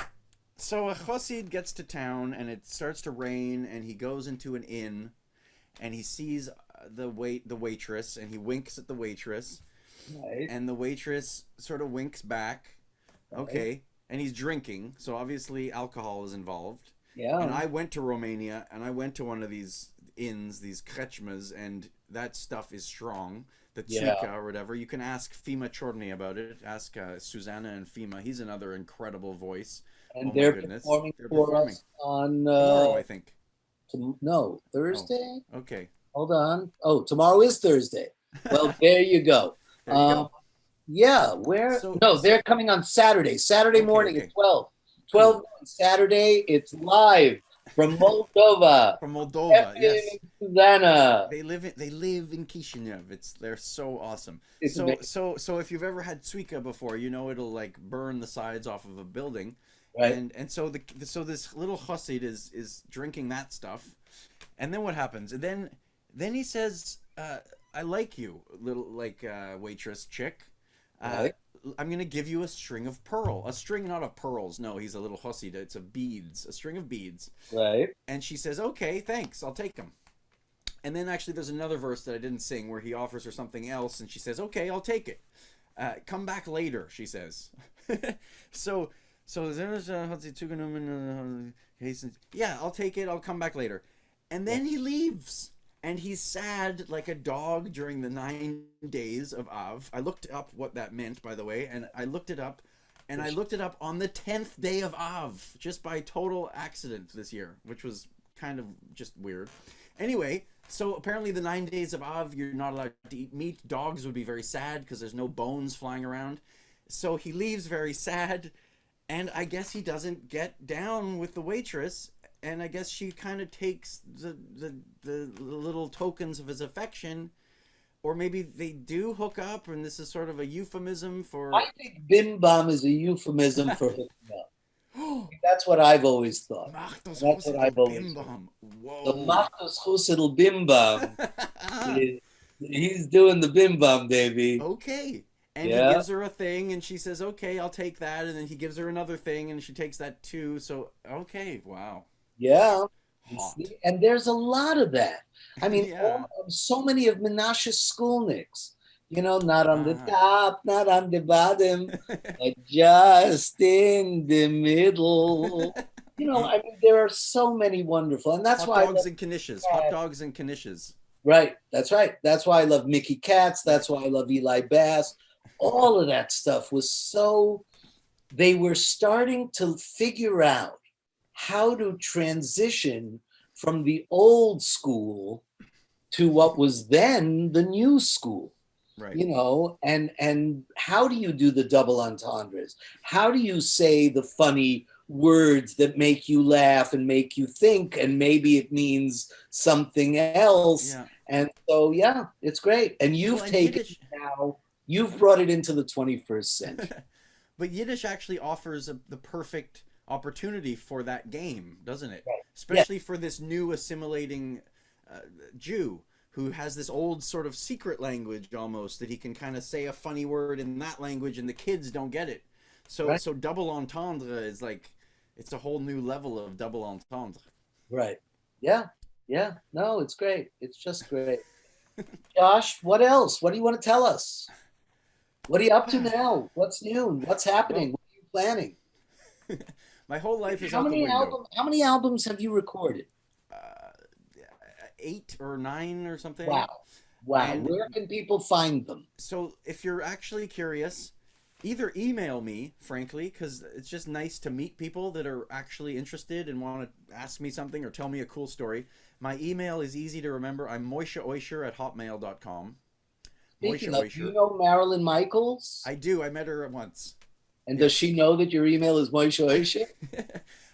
so a Chassid gets to town and it starts to rain, and he goes into an inn, and he sees the waitress, and he winks at the waitress, Right. and the waitress sort of winks back. Okay, and he's drinking, so obviously alcohol is involved. Yeah. And I went to Romania, and I went to one of these inns, these krechmas, and that stuff is strong. The Yeah. Chuka or whatever. You can ask Fima Chorny about it. Ask Susanna and Fima. He's another incredible voice. And Oh my they're goodness. performing They're for performing us on tomorrow, I think. No, Thursday. Okay. Hold on. Oh, tomorrow is Thursday. Well, there you go. There you go. Yeah, where? So- No, they're coming on Saturday. Saturday Okay, morning okay. at 12. 12 Cool. noon Saturday. It's live from Moldova. From Moldova, yes. Susanna. They live in Kishinev. They're so awesome. It's So amazing. so if you've ever had suika before, you know it'll like burn the sides off of a building. Right. And so this little chassid is drinking that stuff. And then what happens? And then he says, I like you, little like waitress chick. Right. I'm gonna give you a string of a string not of pearls. No, he's a little chassid. It's of beads, a string of beads. Right. And she says, okay, thanks, I'll take them. And then actually there's another verse that I didn't sing where he offers her something else and she says, okay, I'll take it. Come back later, she says. so there's yeah, I'll take it, I'll come back later. And then he leaves. And he's sad like a dog during the 9 days of Av. I looked up what that meant, by the way, and I looked it up. And I looked it up on the 10th day of Av, just by total accident this year, which was kind of just weird. Anyway, so apparently the 9 days of Av, you're not allowed to eat meat. Dogs would be very sad because there's no bones flying around. So he leaves very sad, and I guess he doesn't get down with the waitress, and I guess she kind of takes the little tokens of his affection, or maybe they do hook up, and this is sort of a euphemism for... I think bim bam is a euphemism for hooking up. That's what I've always thought. Machtos That's what I've always bim thought. bam. The Whoa. Machtos Chusidl Bim Bam. He's doing the Bim Bam, baby. Okay. And Yeah. he gives her a thing, and she says, okay, I'll take that. And then he gives her another thing, and she takes that too. So, okay, wow. Yeah. You Hot. see? And there's a lot of that. I mean, Yeah. so many of Menashe Skolnick's, not on the Ah. top, not on the bottom, but just in the middle. I mean, there are so many wonderful, and that's Hot why I dogs love, and knishes. Hot dogs and knishes. right. That's right. That's why I love Mickey Katz. That's why I love Eli Bass. All of that stuff was so. They were starting to figure out how to transition from the old school to what was then the new school. Right. And how do you do the double entendres? How do you say the funny words that make you laugh and make you think, and maybe it means something else? Yeah. And so, yeah, it's great. And you've Well, and taken Yiddish- it now, you've brought it into the 21st century. But Yiddish actually offers the perfect opportunity for that game, doesn't it? Right. Especially for this new assimilating Jew who has this old sort of secret language almost that he can kind of say a funny word in that language and the kids don't get it. So Right. so double entendre is like, it's a whole new level of double entendre. Right. Yeah. Yeah. No, it's great. It's just great. Josh, what else? What do you want to tell us? What are you up to now? What's new? What's happening? What are you planning? My whole life is How out the many window. How many albums have you recorded? 8 or 9 or something. Wow. Wow. And- Where can people find them? So if you're actually curious, either email me, frankly, because it's just nice to meet people that are actually interested and want to ask me something or tell me a cool story. My email is easy to remember. I'm moisheoisher@hotmail.com. Speaking Moishe of, do you Oisher. know Marilyn Michaels? I do. I met her once. And does she know that your email is Moishe Oisher?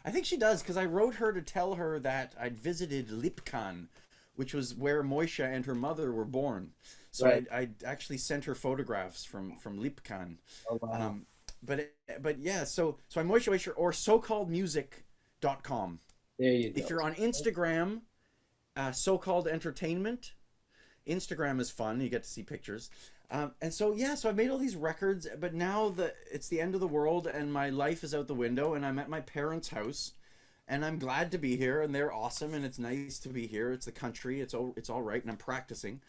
I think she does, because I wrote her to tell her that I'd visited Lipkan, which was where Moishe and her mother were born. So Right. I actually sent her photographs from Lipkan. Oh, wow. But yeah, so I'm Moishe Oisher or SoCalledMusic.com. There you go. If you're on Instagram, So-Called Entertainment. Instagram is fun. You get to see pictures. And so, yeah, so I've made all these records, but now it's the end of the world and my life is out the window and I'm at my parents' house and I'm glad to be here and they're awesome and it's nice to be here. It's the country. It's all right and I'm practicing.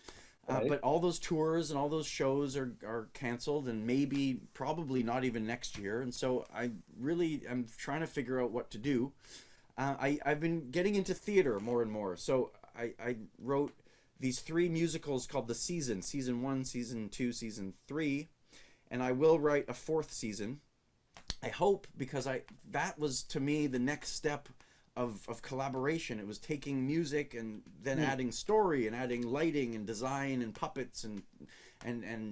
Right. But all those tours and all those shows are canceled and probably not even next year. And so I'm trying to figure out what to do. I've been getting into theater more and more. So I wrote these 3 musicals called The Season 1, Season 2, Season 3, and I will write a 4th season. I hope, because that was to me the next step of collaboration. It was taking music and then adding story and adding lighting and design and puppets and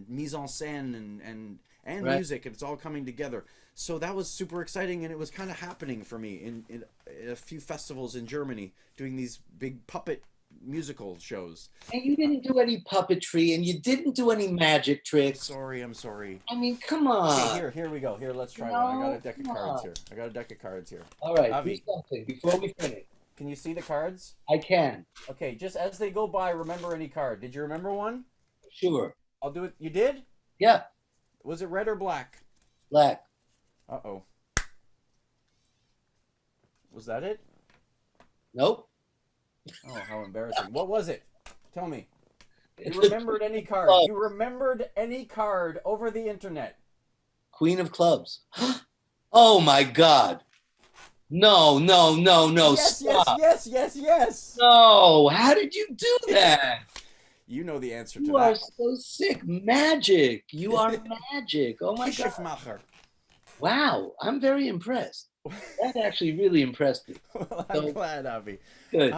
mise en scène and Right. music, and it's all coming together. So that was super exciting, and it was kind of happening for me in a few festivals in Germany, doing these big puppet musical shows. And you didn't do any puppetry, and you didn't do any magic tricks. I'm sorry. I mean, come on. Okay, here we go. Here, let's try No, one. I got a deck of come cards on. here. I got a deck of cards here. All right, do Avi. something before we finish. Can you see the cards? I can. Okay, just as they go by, remember any card. Did you remember one? Sure. I'll do it. You did? Yeah, Was it red or black? black. Uh-oh. Was that it? Nope. Oh, how embarrassing. What was it? Tell me. It's You the remembered any card. Clubs. You remembered any card over the internet. Queen of Clubs. Oh my God. No, no, no, no. Yes, Stop. yes. No. How did you do that? You know the answer to You are that. so sick. Magic. You are magic. Oh my God. Geschäftmacher. Wow. I'm very impressed. That actually really impressed me. Well, So- I'm glad, Avi. Good.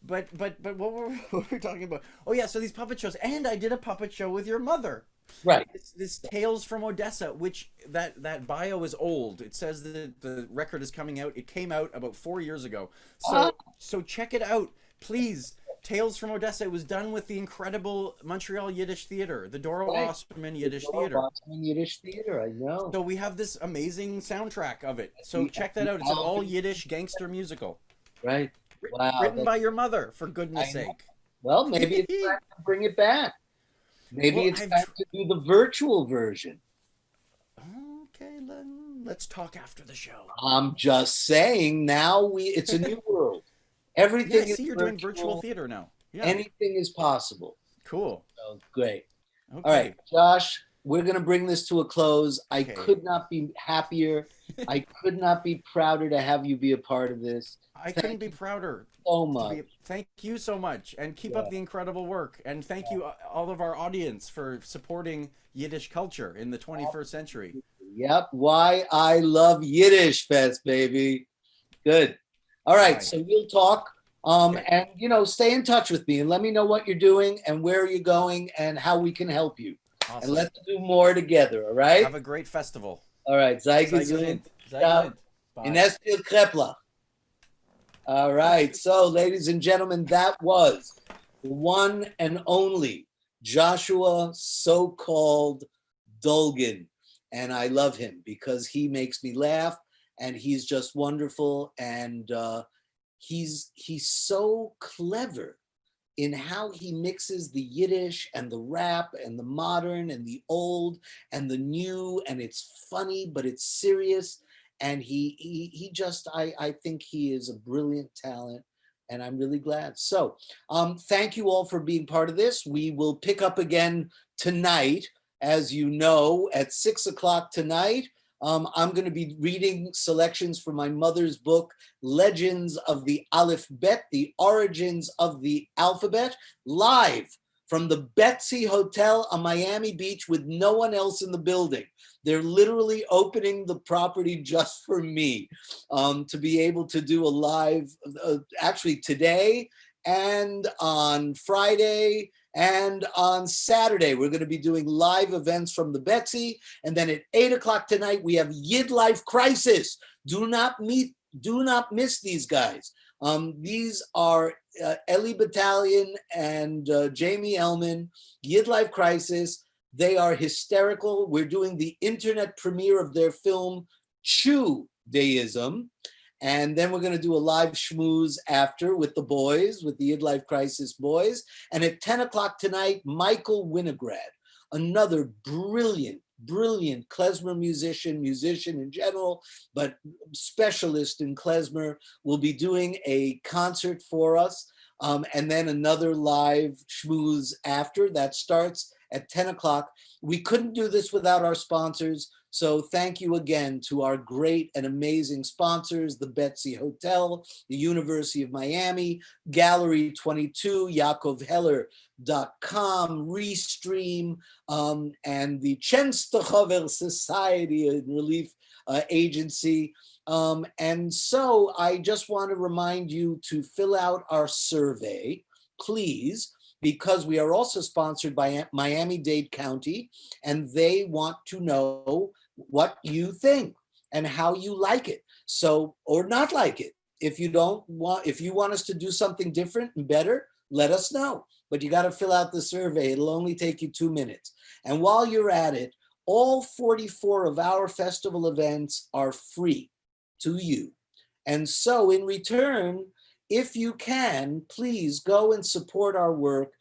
But what were we talking about? Oh yeah, so these puppet shows, and I did a puppet show with your mother. Right. This Tales from Odessa, which that bio is old. It says that the record is coming out. It came out about 4 years ago. Ah. So check it out, please. Tales from Odessa. It was done with the incredible Montreal Yiddish Theater, the Doro Right. Osterman Yiddish Oh, Theater. Boston Yiddish Theater. I know. So we have this amazing soundtrack of it. So check that out. It's an all Yiddish gangster musical. Right. Wow. Written that's- by your mother, for goodness I know. sake. Well, maybe it's time to bring it back. Maybe Well, it's I've time to do the virtual version. Okay, let's talk after the show. I'm just saying. Now it's a new world. Yeah, Everything I see is you're doing virtual theater now. Yeah, Anything is possible. cool. So great. Okay. All right, Josh, we're going to bring this to a close. I Okay. could not be happier. I could not be prouder to have you be a part of this I couldn't be prouder. so to much. be- Thank you so much, and keep Yeah. up the incredible work. And thank you, all of our audience, for supporting Yiddish culture in the 21st century. Yep. Why I love Yiddish Fest, baby. Good. All right. Right. So we'll talk. Okay. And stay in touch with me and let me know what you're doing and where you're going and how we can help you. And Awesome. let's do more together. All right. Have a great festival. All right. Sei Sei gesund. gesund. Sei Ciao. gesund. Bye. Ines viel Krepler. All right. So, ladies and gentlemen, that was the one and only Joshua So-Called Dolgin. And I love him because he makes me laugh and he's just wonderful. And he's so clever in how he mixes the Yiddish and the rap and the modern and the old and the new. And it's funny, but it's serious. And he just, I think he is a brilliant talent, and I'm really glad. So thank you all for being part of this. We will pick up again tonight, as you know, at 6 o'clock tonight. I'm going to be reading selections from my mother's book, Legends of the Aleph Bet, The Origins of the Alphabet, live from the Betsy Hotel on Miami Beach with no one else in the building. They're literally opening the property just for me to be able to do a live, actually today and on Friday and on Saturday. We're going to be doing live events from the Betsy. And then at 8 o'clock tonight, we have Yid Life Crisis. Do not miss these guys. These are Ellie Battalion and Jamie Ellman, Yid Life Crisis. They are hysterical. We're doing the internet premiere of their film, Chew Deism. And then we're going to do a live schmooze after with the boys, with the Yid Life Crisis boys. And at 10 o'clock tonight, Michael Winograd, another brilliant Klezmer musician in general, but specialist in Klezmer, will be doing a concert for us. And then another live schmooze after. That starts at 10 o'clock. We couldn't do this without our sponsors. So thank you again to our great and amazing sponsors, the Betsy Hotel, the University of Miami, Gallery 22, YaakovHeller.com, Restream, and the Chenstochover Society and Relief Agency. And so I just want to remind you to fill out our survey, please, because we are also sponsored by Miami-Dade County, and they want to know what you think and how you like it. So, or not like it. If you want us to do something different and better, let us know. But you got to fill out the survey. It'll only take you 2 minutes. And while you're at it, all 44 of our festival events are free to you. And so in return, if you can, please go and support our work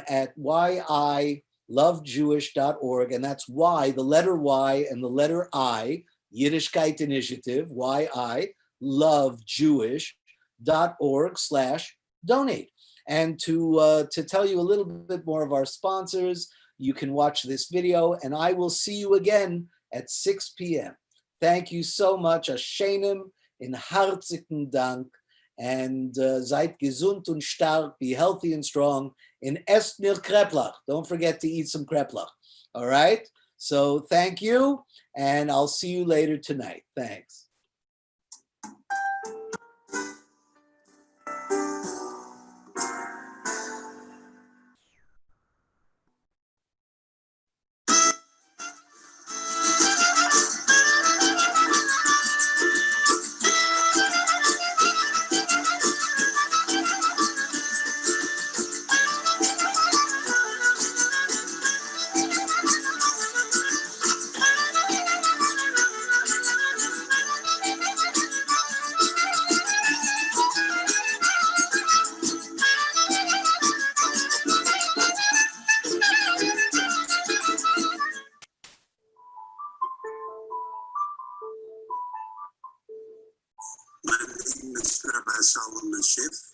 at yilovejewish.org. And that's Y, the letter Y and the letter I, Yiddishkeit Initiative, yilovejewish.org/donate. And to tell you a little bit more of our sponsors, you can watch this video, and I will see you again at 6 p.m. Thank you so much. Ashenim in hartzigen Dank. And seid gesund und stark, be healthy and strong. And esst mir kreplach. Don't forget to eat some kreplach. All right? So thank you, and I'll see you later tonight. Thanks. My name is Rabbi Solomon Schiff.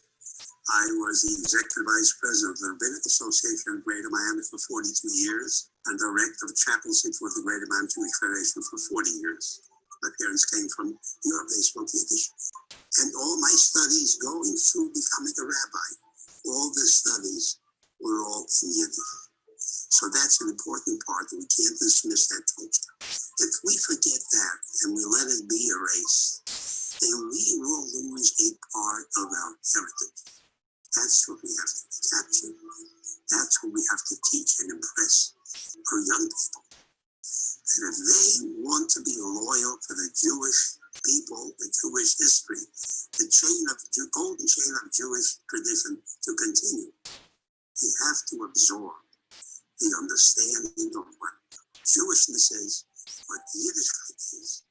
I was the Executive Vice President of the Rabbinic Association of Greater Miami for 42 years and Director of Chaplaincy for the Greater Miami Jewish Federation for 40 years. My parents came from Europe, they spoke Yiddish. And all my studies going through becoming a rabbi, all the studies were all in Yiddish. So that's an important part, and we can't dismiss that culture. If we forget that and we let it be erased, then we will lose a part of our heritage. That's what we have to capture. That's what we have to teach and impress our young people. And if they want to be loyal to the Jewish people, the Jewish history, the golden chain of Jewish tradition to continue, they have to absorb the understanding of what Jewishness is, what Yiddishkeit is,